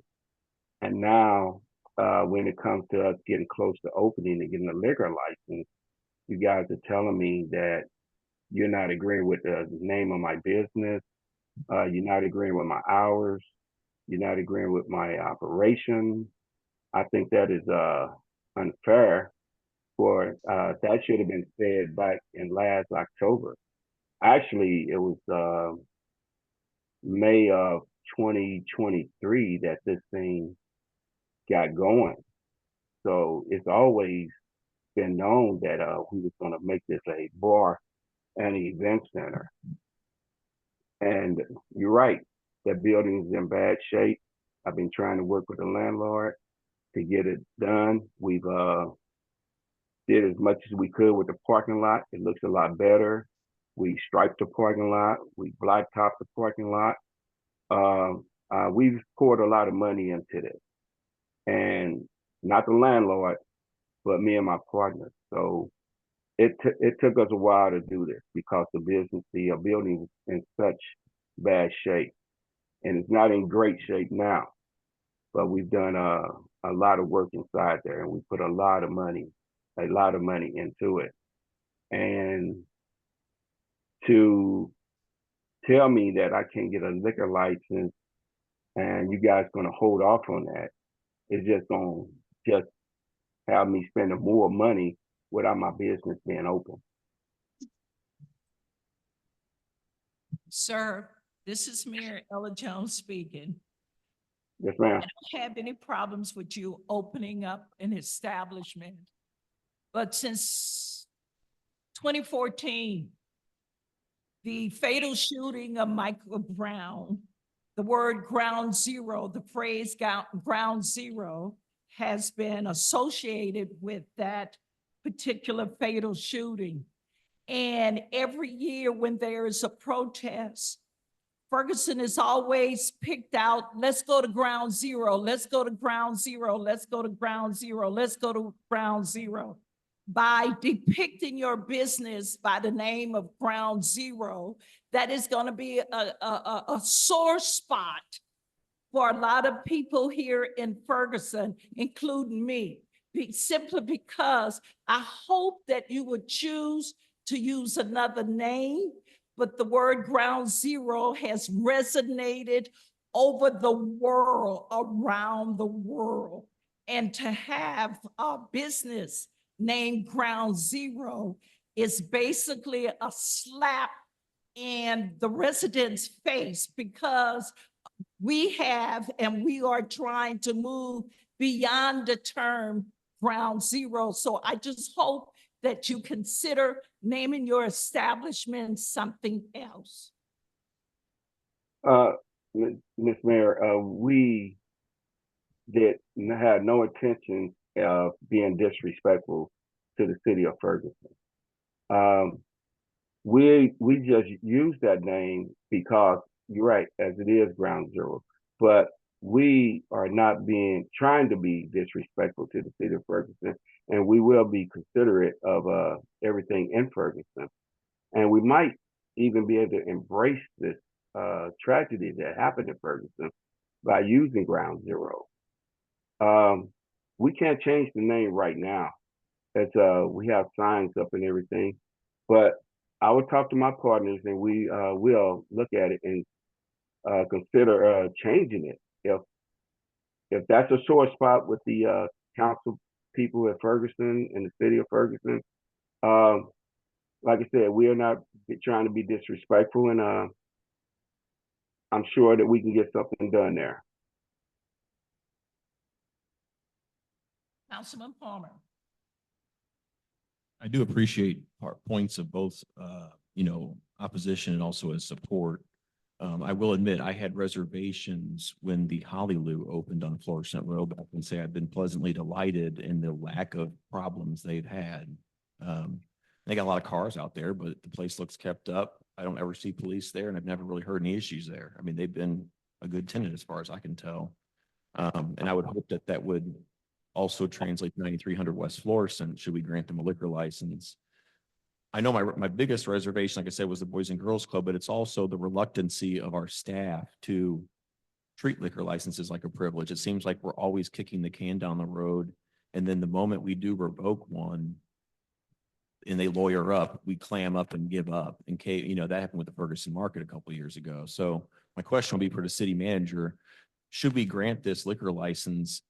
And now, when it comes to us getting close to opening and getting a liquor license, you guys are telling me that you're not agreeing with the name of my business. You're not agreeing with my hours. You're not agreeing with my operation. I think that is unfair. For that should have been said back in last October. Actually, it was May of 2023 that this thing got going. So it's always been known that we was going to make this a bar and an event center. And you're right, that building is in bad shape. I've been trying to work with the landlord to get it done. We've did as much as we could with the parking lot. It looks a lot better. We striped the parking lot. We blacktopped the parking lot. We've poured a lot of money into this, and not the landlord, but me and my partner. So it took us a while to do this because the building is in such bad shape, and it's not in great shape now. But we've done a lot of work inside there, and we put a lot of money into it. And to tell me that I can't get a liquor license and you guys gonna hold off on that, it's just gonna have me spending more money without my business being open. Sir, this is Mayor Ella Jones speaking. Yes, ma'am. I don't have any problems with you opening up an establishment. But since 2014, the fatal shooting of Michael Brown, the word ground zero, the phrase ground zero has been associated with that particular fatal shooting. And every year when there is a protest, Ferguson is always picked out, let's go to ground zero, let's go to ground zero, let's go to ground zero, let's go to ground zero. By depicting your business by the name of ground zero, that is going to be a sore spot for a lot of people here in Ferguson, including me, simply because I hope that you would choose to use another name, but the word ground zero has resonated over the world, around the world. And to have a business named Ground Zero is basically a slap in the residents' face, because we have and we are trying to move beyond the term ground zero. So I just hope that you consider naming your establishment something else. Ms. Mayor, we had no intention of being disrespectful to the city of Ferguson. We just use that name because you're right, as it is ground zero, but we are not trying to be disrespectful to the city of Ferguson, and we will be considerate of everything in Ferguson. And we might even be able to embrace this tragedy that happened in Ferguson by using ground zero. We can't change the name right now, as we have signs up and everything, but I will talk to my partners and we will look at it and consider changing it. If that's a sore spot with the council people at Ferguson and the city of Ferguson, like I said, we are not trying to be disrespectful, and I'm sure that we can get something done there. Councilman Palmer. I do appreciate points of both, opposition and also as support. I will admit I had reservations when the Hollyloo opened on Florissant Road, but I can say I've been pleasantly delighted in the lack of problems they've had. They got a lot of cars out there, but the place looks kept up. I don't ever see police there, and I've never really heard any issues there. I mean, they've been a good tenant as far as I can tell. And I would hope that that would also translate to 9300 West Florissant, should we grant them a liquor license. I know my biggest reservation, like I said, was the Boys and Girls Club, but it's also the reluctancy of our staff to treat liquor licenses like a privilege. It seems like we're always kicking the can down the road. And then the moment we do revoke one and they lawyer up, we clam up and give up. And that happened with the Ferguson Market a couple of years ago. So my question will be for the city manager, should we grant this liquor license?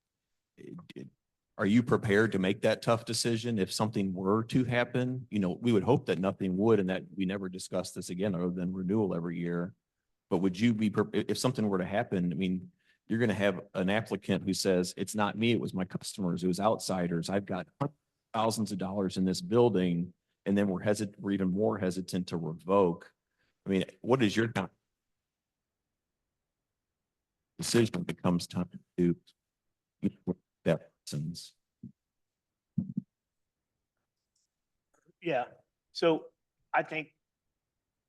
Are you prepared to make that tough decision if something were to happen? We would hope that nothing would, and that we never discuss this again other than renewal every year. But would you be, if something were to happen, I mean, you're going to have an applicant who says, it's not me, it was my customers, it was outsiders. I've got thousands of dollars in this building, and then we're even more hesitant to revoke. I mean, what is your decision when it comes time to that license? Yeah, so I think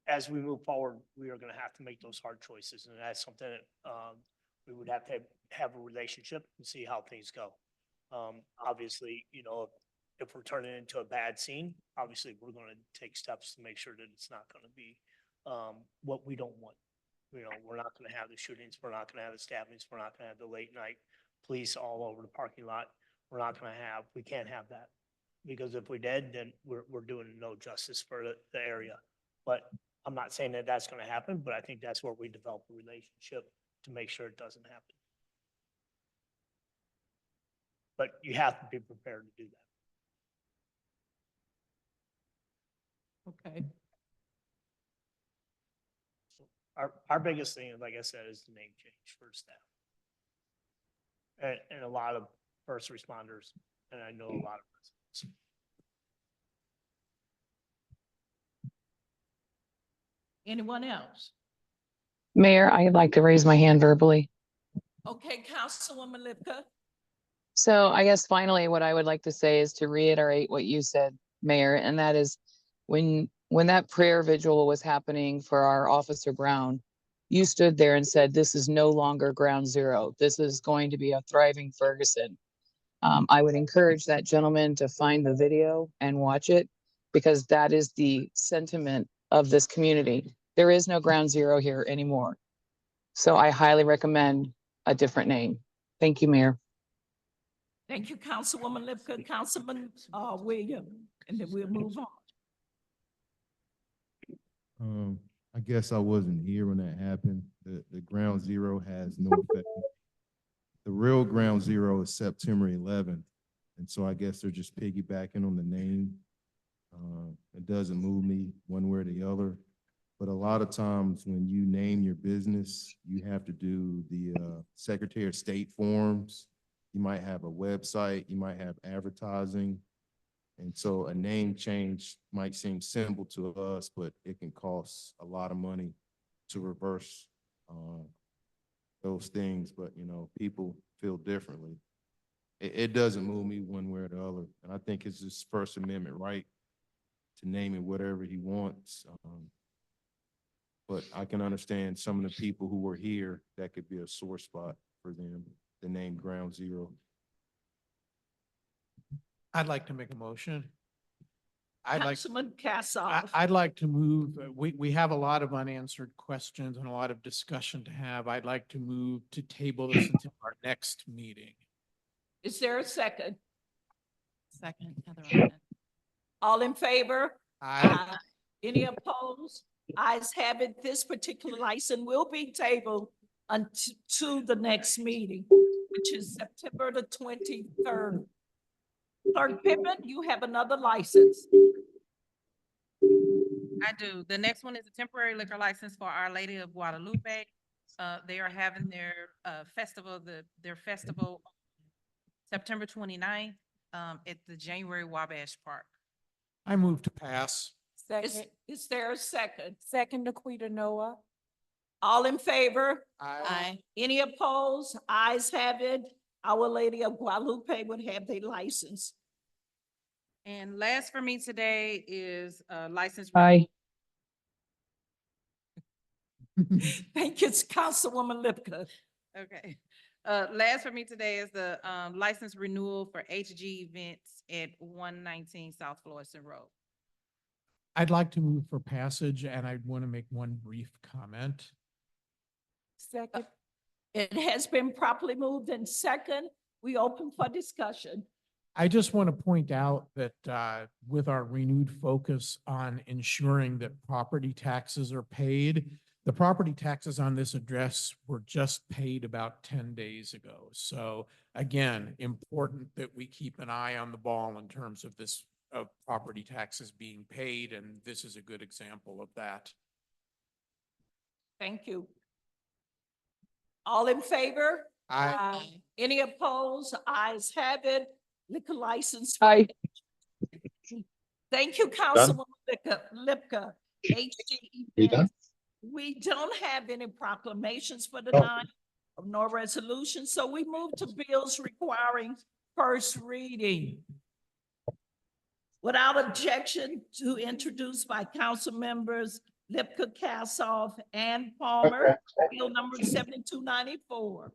as we move forward, we are going to have to make those hard choices, and that's something that we would have to have a relationship and see how things go. Obviously, if we're turning into a bad scene, obviously we're going to take steps to make sure that it's not going to be what we don't want. We're not going to have the shootings, we're not going to have the stabbings, we're not going to have the late night police all over the parking lot. We can't have that, because if we did, then we're doing no justice for the area. But I'm not saying that that's going to happen, but I think that's where we develop a relationship to make sure it doesn't happen. But you have to be prepared to do that. Okay. Our biggest thing, like I said, is the name change for staff. And a lot of first responders, and I know a lot of residents. Anyone else? Mayor, I'd like to raise my hand verbally. Okay, Councilwoman Lipka. So I guess finally what I would like to say is to reiterate what you said, Mayor, and that is when that prayer vigil was happening for our Officer Brown, you stood there and said, this is no longer ground zero. This is going to be a thriving Ferguson. I would encourage that gentleman to find the video and watch it, because that is the sentiment of this community. There is no ground zero here anymore. So I highly recommend a different name. Thank you, Mayor. Thank you, Councilwoman Lipka. Councilman William, and then we'll move on. I guess I wasn't here when that happened. The ground zero has no effect. The real ground zero is September 11th. And so I guess they're just piggybacking on the name. It doesn't move me one way or the other. But a lot of times when you name your business, you have to do the Secretary of State forms. You might have a website, you might have advertising. And so a name change might seem simple to us, but it can cost a lot of money to reverse those things. But, people feel differently. It doesn't move me one way or the other. And I think it's his First Amendment right to name it whatever he wants. But I can understand some of the people who were here, that could be a sore spot for them, the name Ground Zero. I'd like to make a motion. I'd like Councilman Cassoff. I'd like to move, we have a lot of unanswered questions and a lot of discussion to have. I'd like to move to table this until our next meeting. Is there a second? Second, Heather Roden. All in favor? Aye. Any opposed? Ayes have it. This particular license will be tabled until the next meeting, which is September the 23rd. Clerk Pippen, you have another license. I do. The next one is a temporary liquor license for Our Lady of Guadalupe. They are having their festival September 29th at the January Wabash Park. I move to pass. Second, Is there a second? second, Aquita Noah. All in favor? Aye. Any opposed? Ayes have it. Our Lady of Guadalupe would have their license. And last for me today is a license. Aye. Thank you, Councilwoman Lipka. Okay. Last for me today is the license renewal for HG events at 119 South Florissant Road. I'd like to move for passage, and I want to make one brief comment. Second. It has been properly moved in second. We open for discussion. I just want to point out that with our renewed focus on ensuring that property taxes are paid, the property taxes on this address were just paid about 10 days ago. So again, important that we keep an eye on the ball in terms of this, of property taxes being paid, and this is a good example of that. Thank you. All in favor? Aye. Any opposed? Ayes have it. Liquor license. Aye. Thank you, Councilwoman Lipka. HG events. We don't have any proclamations for the night, nor resolutions, so we move to bills requiring first reading. Without objection to introduced by council members Lipka, Cassoff, and Palmer, bill number 7294.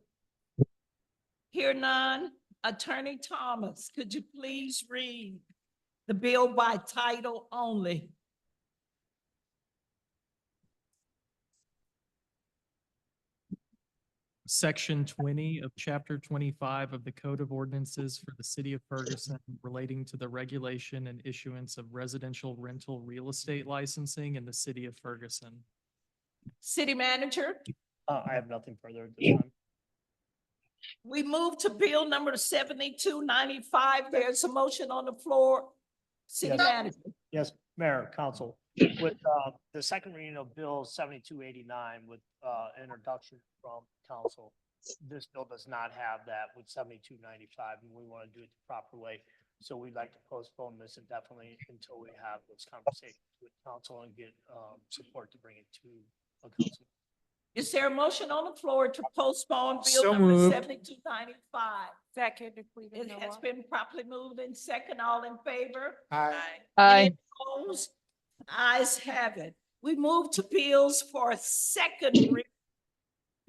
Hear none. Attorney Thomas, could you please read the bill by title only? Section 20 of Chapter 25 of the Code of Ordinances for the City of Ferguson relating to the regulation and issuance of residential rental real estate licensing in the City of Ferguson. City Manager, I have nothing further at this time. we move to bill number 7295. There's a motion on the floor. City Yes. Manager. Yes, Mayor, Council, with the second reading of Bill 7289 with introduction from council, this bill does not have that with 7295, and we want to do it the proper way. So we'd like to postpone this indefinitely until we have those conversations with council and get support to bring it to a council. Is there a motion on the floor to postpone bill So number moved. 7295? Second. It has been properly moved in second. All in favor? Aye. Aye. Any opposed? Ayes have it. We move to bills for a second reading.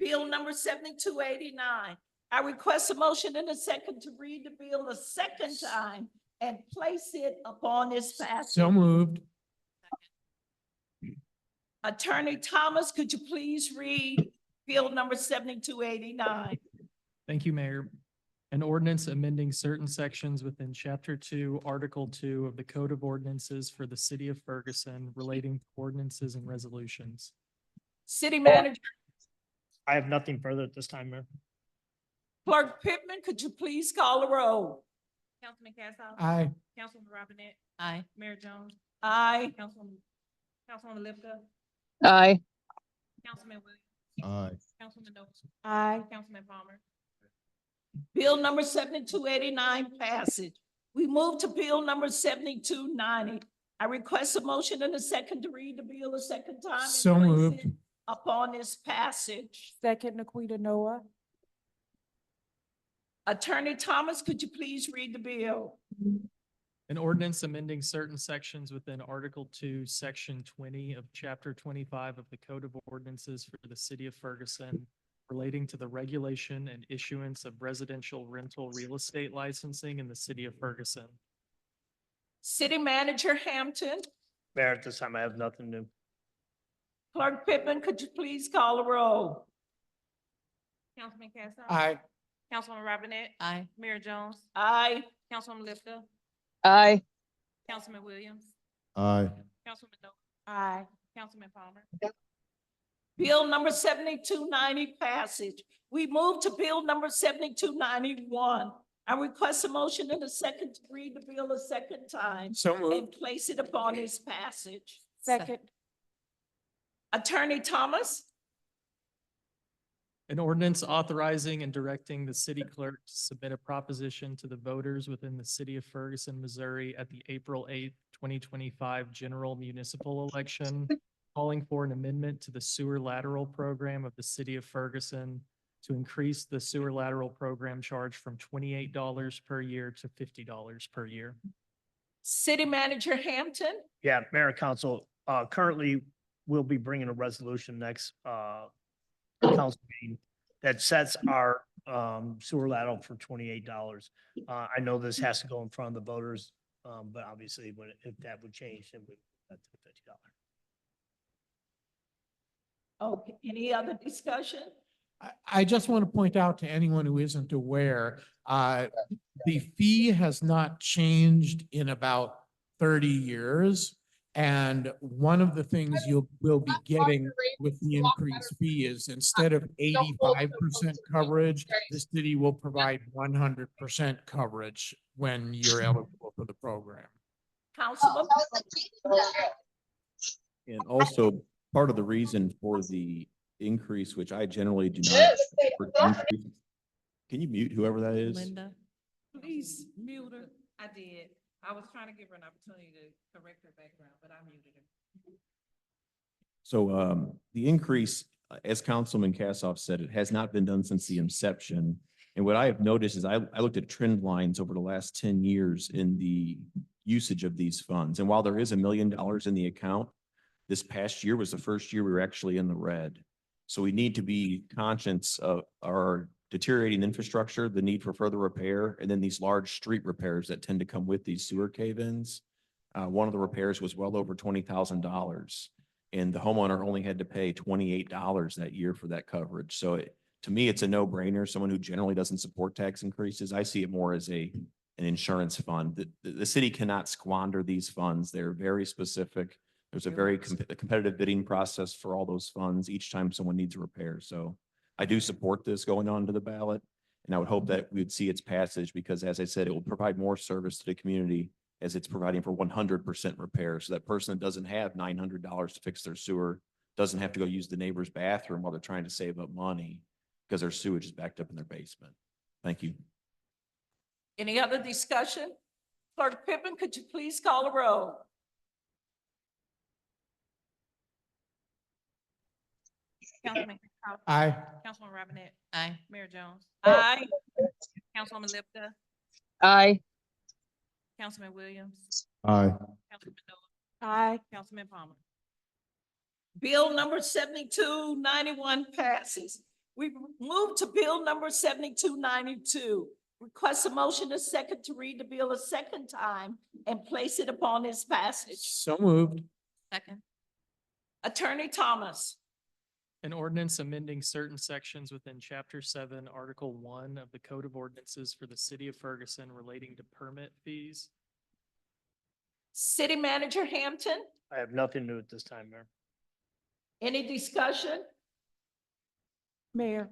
Bill number 7289. I request a motion in a second to read the bill a second time and place it upon its passage. So moved. Attorney Thomas, could you please read bill number 7289? Thank you, Mayor. An ordinance amending certain sections within Chapter 2, Article 2 of the Code of Ordinances for the City of Ferguson relating to ordinances and resolutions. City Manager, I have nothing further at this time, Mayor. Clerk Pittman, could you please call the roll? Councilman Cassoff. Aye. Councilwoman Robinette. Aye. Mayor Jones. Aye. Councilwoman Lipka. Aye. Councilman Williams. Aye. Councilman Noakes. Aye. Councilman Palmer. Bill number 7289 passage. We move to bill number 7290. I request a motion and a second to read the bill a second time. and So place moved. it upon its passage. Second, Naquita Noah. Attorney Thomas, could you please read the bill? An ordinance amending certain sections within Article 2, Section 20 of Chapter 25 of the Code of Ordinances for the City of Ferguson relating to the regulation and issuance of residential rental real estate licensing in the City of Ferguson. City Manager Hampton, Mayor, at this time, I have nothing new. Clerk Pittman, could you please call the roll? Councilman Cassoff. Aye. Councilwoman Robinette. Aye. Mayor Jones. Aye. Councilwoman Lipka. Aye. Councilman Williams. Aye. Councilman Noakes. Aye. Councilman Palmer. Bill number 7290 passage. We move to bill number 7291. I request a motion and a second to read the bill a second time So and moved. place it upon its passage. Second. Attorney Thomas, An ordinance authorizing and directing the city clerk to submit a proposition to the voters within the City of Ferguson, Missouri at the April 8th, 2025 general municipal election, calling for an amendment to the sewer lateral program of the City of Ferguson to increase the sewer lateral program charge from $28 per year to $50 per year. City Manager Hampton, Yeah, Mayor and Council, currently, we'll be bringing a resolution next, council meeting that sets our, sewer lateral for $28. I know this has to go in front of the voters, but obviously if that would change, then that's $50. Okay, any other discussion? I just want to point out to anyone who isn't aware, the fee has not changed in about 30 years. And one of the things will be getting with the increased fee is instead of 85% coverage, the city will provide 100% coverage when you're eligible for the program. Councilman? And also, part of the reason for the increase, which I generally do not. support increase- Can you mute whoever that is? Linda, please mute her. I did. I was trying to give her an opportunity to correct her background, but I muted her. So the increase, as Councilman Kassoff said, it has not been done since the inception. And what I have noticed is I looked at trend lines over the last 10 years in the usage of these funds. And while there is $1 million in the account, this past year was the first year we were actually in the red. So we need to be conscious of our deteriorating infrastructure, the need for further repair, and then these large street repairs that tend to come with these sewer cave-ins. One of the repairs was well over $20,000, and the homeowner only had to pay $28 that year for that coverage. So to me, it's a no-brainer. Someone who generally doesn't support tax increases, I see it more as an insurance fund. The city cannot squander these funds. They're very specific. There's a very competitive bidding process for all those funds each time someone needs a repair. So I do support this going on to the ballot, and I would hope that we would see its passage because, as I said, it will provide more service to the community as it's providing for 100% repair. So that person that doesn't have $900 to fix their sewer doesn't have to go use the neighbor's bathroom while they're trying to save up money because their sewage is backed up in their basement. Thank you. Any other discussion? Clerk Pippen, could you please call the roll? Councilman, Aye. Councilman Robinette. Aye. Mayor Jones. Aye. Councilwoman Lipta, Aye. Councilman Williams, Aye. Councilman Noah, Aye. Councilman Palmer. Bill number 7291 passes. We move to bill number 7292. Request a motion a second to read the bill a second time and place it upon its passage. So moved. Second. Attorney Thomas. An ordinance amending certain sections within Chapter 7, Article 1 of the Code of Ordinances for the City of Ferguson relating to permit fees. City Manager Hampton, I have nothing new at this time, Mayor. any discussion? Mayor,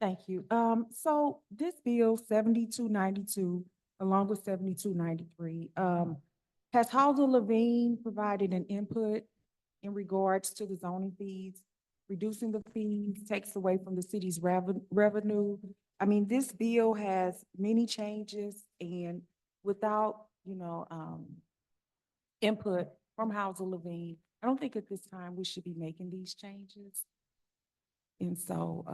thank you. So this bill 7292, along with 7293, has Halsey Levine provided an input in regards to the zoning fees? Reducing the fees takes away from the city's revenue. I mean, this bill has many changes and without, input from Halsey Levine, I don't think at this time we should be making these changes. And so,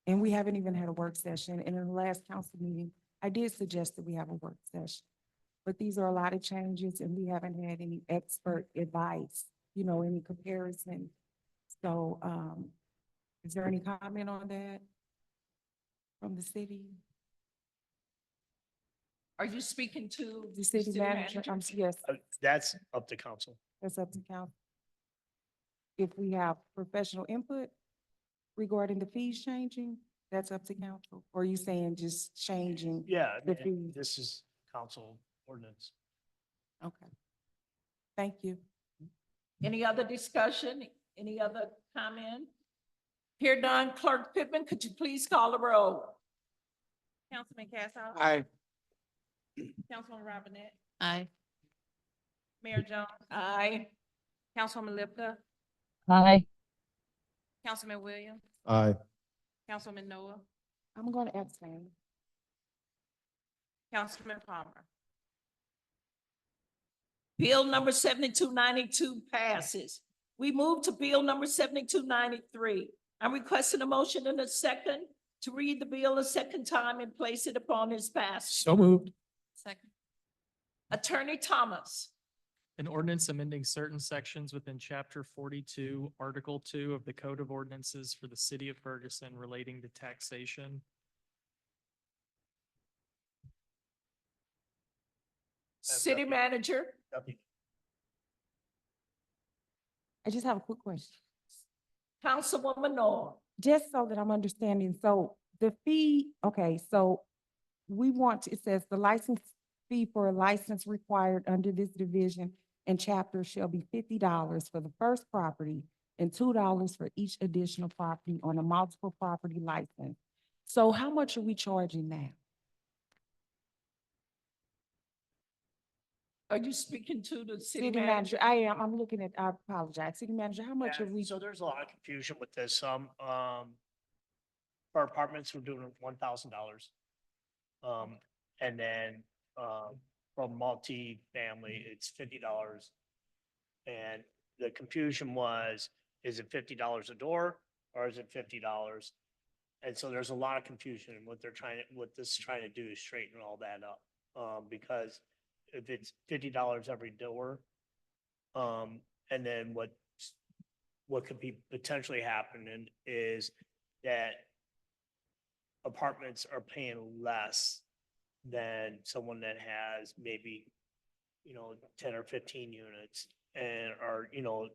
and we haven't even had a work session. And in the last council meeting, I did suggest that we have a work session. But these are a lot of changes and we haven't had any expert advice, any comparison. So, is there any comment on that from the city? Are you speaking to The city manager? Yes, That's up to council. that's up to council. If we have professional input regarding the fees changing, that's up to council. Or are you saying just changing? Yeah, The fees. this is council ordinance. Okay. Thank you. Any other discussion? Any other comment? Here none, Clerk Pippen, could you please call the roll? Councilman Kassoff. Aye. Councilwoman Robinette. Aye. Mayor Jones. Aye. Councilwoman Lipta, Aye. Councilman Williams, Aye. Councilman Noah, I'm going to abstain. Councilman Palmer. Bill number 7292 passes. We move to bill number 7293. I'm requesting a motion in a second to read the bill a second time and place it upon its passage. So moved. Second. Attorney Thomas. An ordinance amending certain sections within Chapter 42, Article 2 of the Code of Ordinances for the City of Ferguson relating to taxation. City manager, I just have a quick question. Councilwoman Noah. Just so that I'm understanding, so the fee, okay, so we want, it says the license fee for a license required under this division and chapter shall be $50 for the first property and $2 for each additional property on a multiple property license. So how much are we charging now? Are you speaking to the city City manager? manager, I am, I'm looking at, I apologize. City manager, how much are we? So there's a lot of confusion with this. For apartments, we're doing $1,000. And then, for multi-family, it's $50. And the confusion was, is it $50 a door or is it $50? And so there's a lot of confusion. And what this is trying to do is straighten all that up. Because if it's $50 every door, and then what could be potentially happening is that apartments are paying less than someone that has maybe, 10 or 15 units and or if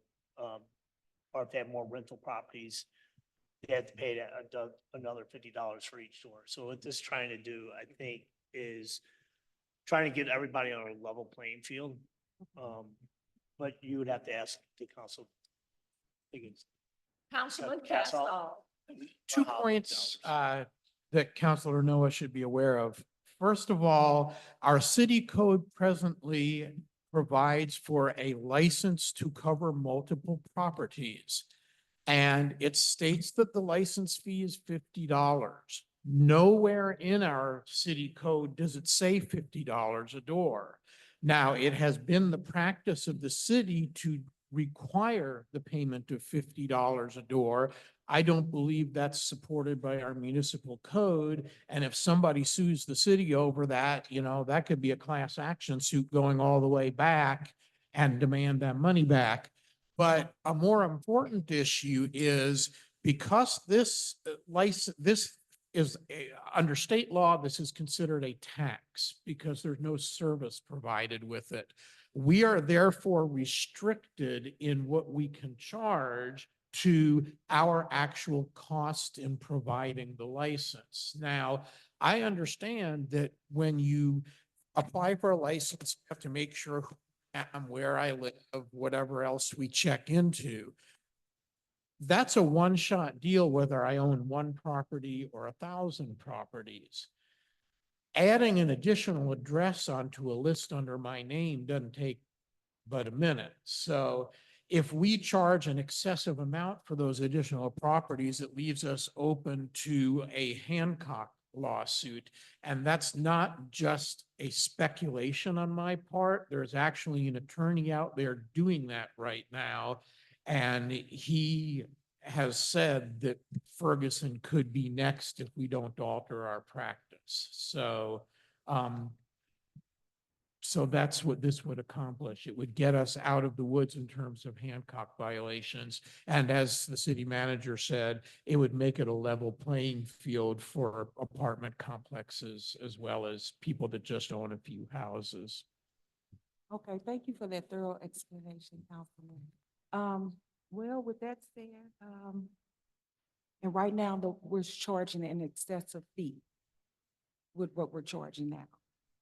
they have more rental properties, they have to pay another $50 for each door. So what this is trying to do, I think, is trying to get everybody on a level playing field. But you would have to ask the council. Councilman Castle. Castle. 2 points that Councilor Noah should be aware of. First of all, our city code presently provides for a license to cover multiple properties. And it states that the license fee is $50. Nowhere in our city code does it say $50 a door. Now, it has been the practice of the city to require the payment of $50 a door. I don't believe that's supported by our municipal code. And if somebody sues the city over that, that could be a class action suit going all the way back and demand that money back. But a more important issue is because this is under state law, this is considered a tax because there's no service provided with it. We are therefore restricted in what we can charge to our actual cost in providing the license. Now, I understand that when you apply for a license, you have to make sure who I am, where I live, whatever else we check into. That's a one-shot deal, whether I own one property or 1,000 properties. Adding an additional address onto a list under my name doesn't take but a minute. So if we charge an excessive amount for those additional properties, it leaves us open to a Hancock lawsuit. And that's not just a speculation on my part. There's actually an attorney out there doing that right now. And he has said that Ferguson could be next if we don't alter our practice. So, so that's what this would accomplish. It would get us out of the woods in terms of Hancock violations. And as the city manager said, it would make it a level playing field for apartment complexes as well as people that just own a few houses. Okay, thank you for that thorough explanation, Councilman. Well, with that said, and right now, we're charging an excessive fee with what we're charging now.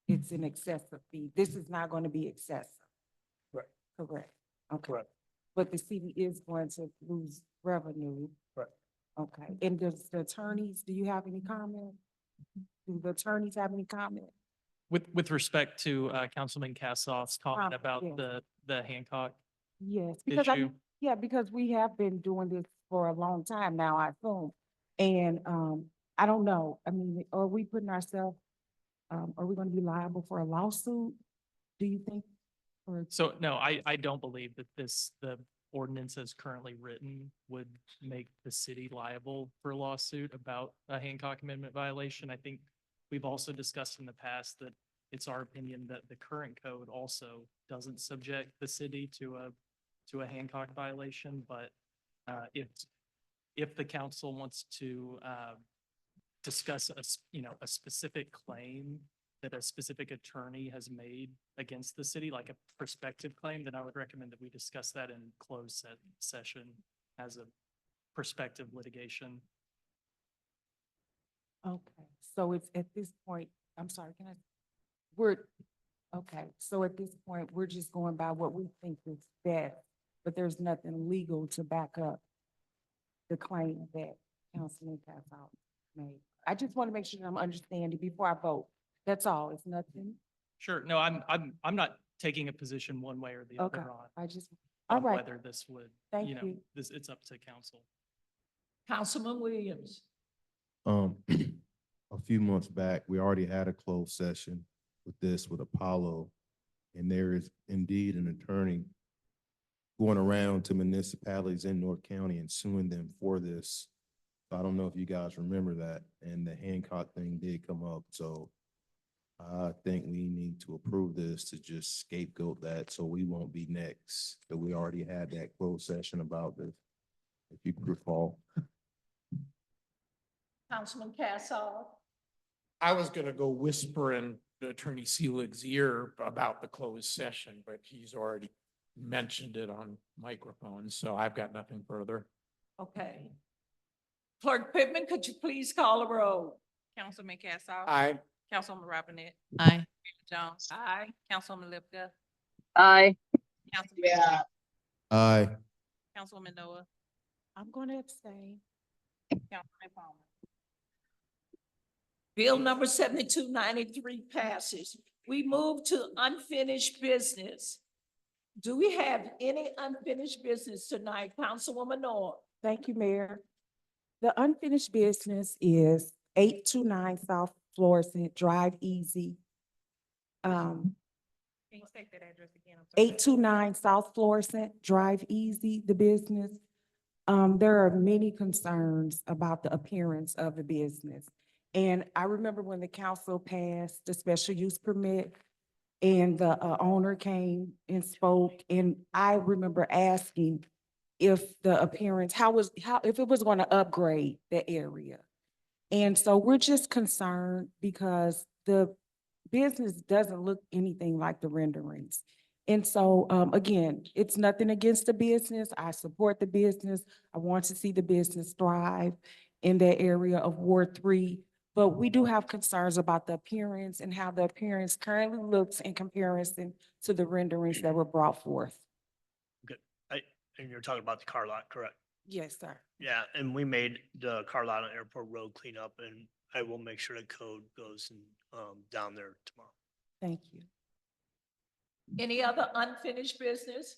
It's an excessive fee. This is not going to be excessive. Right. Correct. Okay. Correct. But the city is going to lose revenue. Right. Okay. And does the attorneys, do you have any comment? Do the attorneys have any comment? With respect to Councilman Kassoff's comment about yeah. the Hancock Yes, because issue. because we have been doing this for a long time now, I assume. And I don't know. I mean, are we putting ourselves, are we going to be liable for a lawsuit? Do you think? Or So no, I don't believe that the ordinance as currently written would make the city liable for a lawsuit about a Hancock Amendment violation. I think we've also discussed in the past that it's our opinion that the current code also doesn't subject the city to a Hancock violation, but if the council wants to discuss a specific claim that a specific attorney has made against the city, like a prospective claim, then I would recommend that we discuss that in closed session as a prospective litigation. Okay, so it's at this point, I'm sorry, okay, so at this point, we're just going by what we think is best, but there's nothing legal to back up the claim that Councilman Casal made. I just want to make sure that I'm understanding before I vote. That's all. It's nothing. Sure. No, I'm not taking a position one way or the Okay, other on I just, all right, whether this would, thank you know, you. it's up to council. Councilman Williams. A few months back, we already had a closed session with Apollo. And there is indeed an attorney going around to municipalities in North County and suing them for this. So I don't know if you guys remember that, and the Hancock thing did come up, so I think we need to approve this to just scapegoat that so we won't be next. So we already had that closed session about this, if you recall. Councilman Casal. I was gonna go whisper in Attorney Selig's ear about the closed session, but he's already mentioned it on microphone, so I've got nothing further. Okay. Clerk Pittman, could you please call a roll? Councilman Casal. Aye. Councilwoman Robinette. Aye. Jones. Aye. Councilwoman Lipka. Aye. Councilman. Aye. Councilwoman Noah. I'm going to abstain. Councilman Palmer. Bill number 7293 passes. We move to unfinished business. Do we have any unfinished business tonight, Councilwoman Noah? Thank you, Mayor. The unfinished business is 829 South Florissant Drive Easy. Can you state that address again? I'm sorry. 829 South Florissant Drive Easy, the business. There are many concerns about the appearance of the business. And I remember when the council passed the special use permit and the owner came and spoke, and I remember asking if the appearance, if it was going to upgrade the area. And so we're just concerned because the business doesn't look anything like the renderings. And so, again, it's nothing against the business. I support the business. I want to see the business thrive in that area of Ward 3. But we do have concerns about the appearance and how the appearance currently looks in comparison to the renderings that were brought forth. Good. And you're talking about the car lot, correct? Yes, sir. Yeah, and we made the car lot on Airport Road cleanup, and I will make sure the code goes down there tomorrow. Thank you. Any other unfinished business?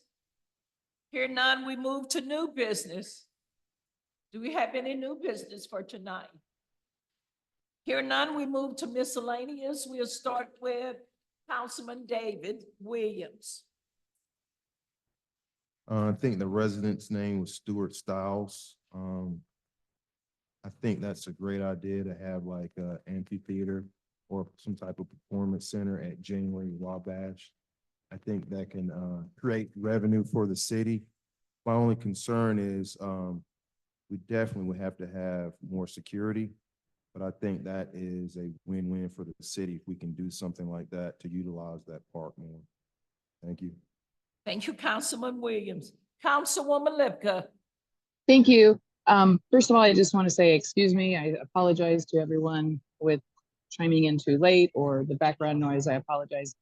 Here none, we move to new business. Do we have any new business for tonight? Here none, we move to miscellaneous. We'll start with Councilman David Williams. I think the resident's name was Stuart Stiles. I think that's a great idea to have like a amphitheater or some type of performance center at January Wabash. I think that can create revenue for the city. My only concern is we definitely would have to have more security, but I think that is a win-win for the city if we can do something like that to utilize that park more. Thank you. Thank you, Councilman Williams. Councilwoman Lipka. Thank you. First of all, I just want to say, excuse me, I apologize to everyone with chiming in too late or the background noise. I apologize.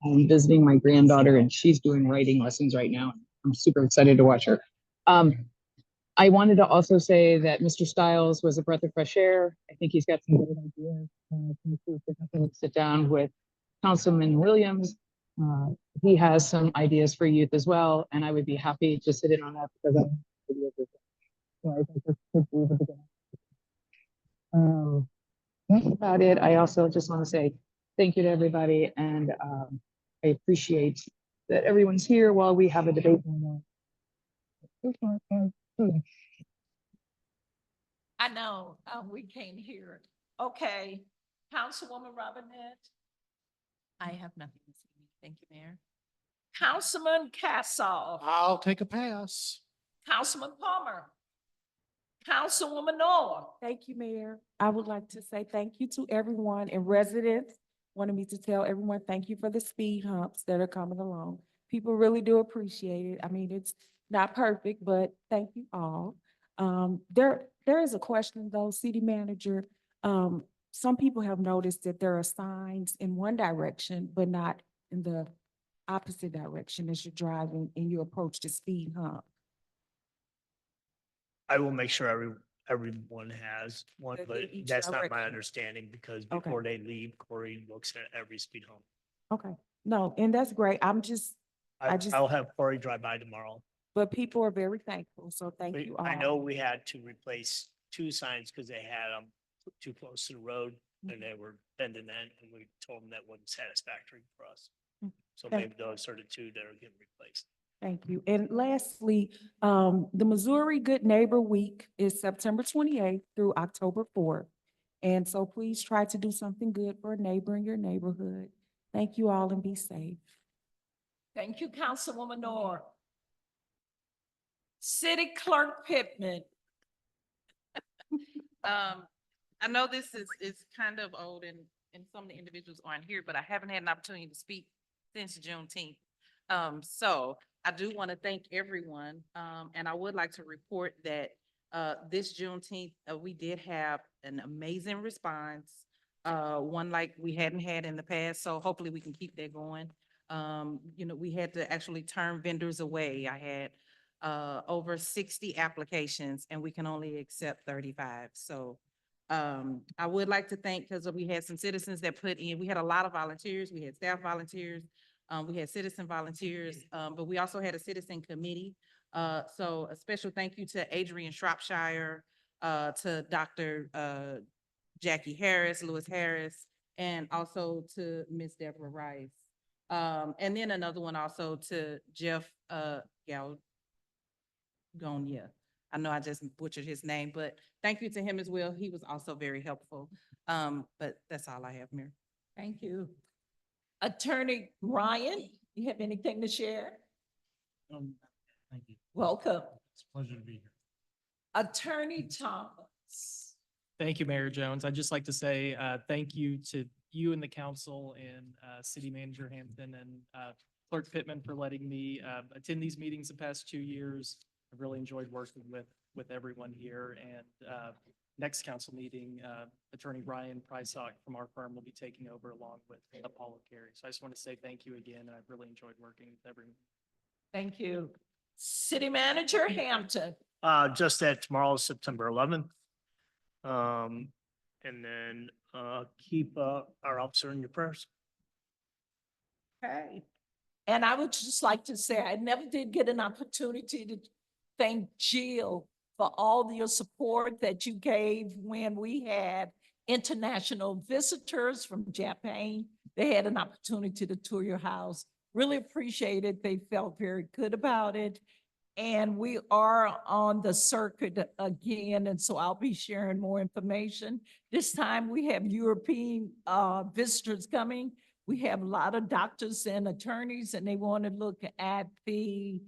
I'm visiting my granddaughter and she's doing writing lessons right now. I'm super excited to watch her. I wanted to also say that Mr. Stiles was a breath of fresh air. I think he's got some good ideas. Sit down with Councilman Williams. He has some ideas for youth as well, and I would be happy to sit in on that because I think this could be the beginning. That's about it. I also just want to say thank you to everybody, and I appreciate that everyone's here while we have a debate going on. I know, we can't hear it. Okay, Councilwoman Robinette. I have nothing this evening. Thank you, Mayor. Councilman Casal, I'll take a pass. Councilman Palmer, Councilwoman Noah. Thank you, Mayor. I would like to say thank you to everyone and residents. Wanted me to tell everyone, thank you for the speed humps that are coming along. People really do appreciate it. I mean, it's not perfect, but thank you all. There is a question though, City Manager. Some people have noticed that there are signs in one direction, but not in the opposite direction as you're driving and you approach the speed hump. I will make sure everyone has one, That but in each that's not my direction. understanding because Okay. before they leave, Corey looks at every speed hump. Okay, no, and that's great. I just- I'll have Corey drive by tomorrow. But people are very thankful, so thank you all. I know we had to replace two signs because they had them too close to the road and they were bending in, and we told them that wasn't satisfactory for us. Mm. So Okay. maybe those are the two that are getting replaced. Thank you. And lastly, the Missouri Good Neighbor Week is September 28th through October 4th. And so please try to do something good for a neighbor in your neighborhood. Thank you all and be safe. Thank you, Councilwoman Noah. City Clerk Pittman. I know this is kind of old and some of the individuals aren't here, but I haven't had an opportunity to speak since Juneteenth. So I do want to thank everyone. And I would like to report that, this Juneteenth, we did have an amazing response. One like we hadn't had in the past, so hopefully we can keep that going. We had to actually turn vendors away. I had over 60 applications and we can only accept 35. So I would like to thank, because we had some citizens that put in, we had a lot of volunteers, we had staff volunteers, we had citizen volunteers, but we also had a citizen committee. So a special thank you to Adrian Shropshire, to Dr. Jackie Harris, Lewis Harris, and also to Miss Deborah Rice. And then another one also to Jeff Galgonia. I know I just butchered his name, but thank you to him as well. He was also very helpful. But that's all I have, Mayor. Thank you. Attorney Ryan, you have anything to share? Thank you. Welcome. It's a pleasure to be here. Attorney Thomas. Thank you, Mayor Jones. I'd just like to say thank you to you and the council and City Manager Hampton and Clerk Pittman for letting me attend these meetings the past 2 years. I've really enjoyed working with everyone here. And next council meeting, Attorney Ryan Prysock from our firm will be taking over along with Apollo Carey. So I just want to say thank you again, and I've really enjoyed working with everyone. Thank you. City Manager Hampton. Just that tomorrow is September 11th. And then keep our officer in your prayers. Okay. And I would just like to say, I never did get an opportunity to thank Jill for all your support that you gave when we had international visitors from Japan. They had an opportunity to tour your house. Really appreciate it. They felt very good about it. And we are on the circuit again, and so I'll be sharing more information. This time we have European visitors coming. We have a lot of doctors and attorneys, and they want to look at the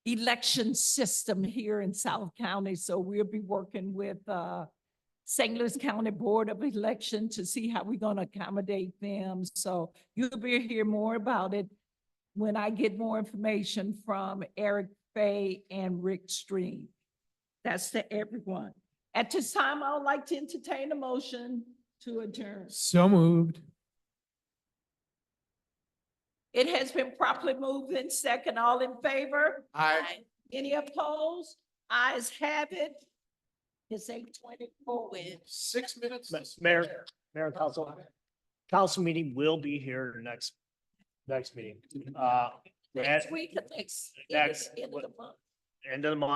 election system here in South County. So we'll be working with St. Louis County Board of Election to see how we're going to accommodate them. So you'll be hear more about it when I get more information from Eric Fay and Rick Stream. That's to everyone. At this time, I would like to entertain a motion to adjourn. So moved. It has been properly moved in second. All in favor? Aye. Any opposed? Ayes have it. It's 8:24. 6 minutes. Mayor and council meeting will be here next meeting. Next week or next Next- end of the month. End of the month.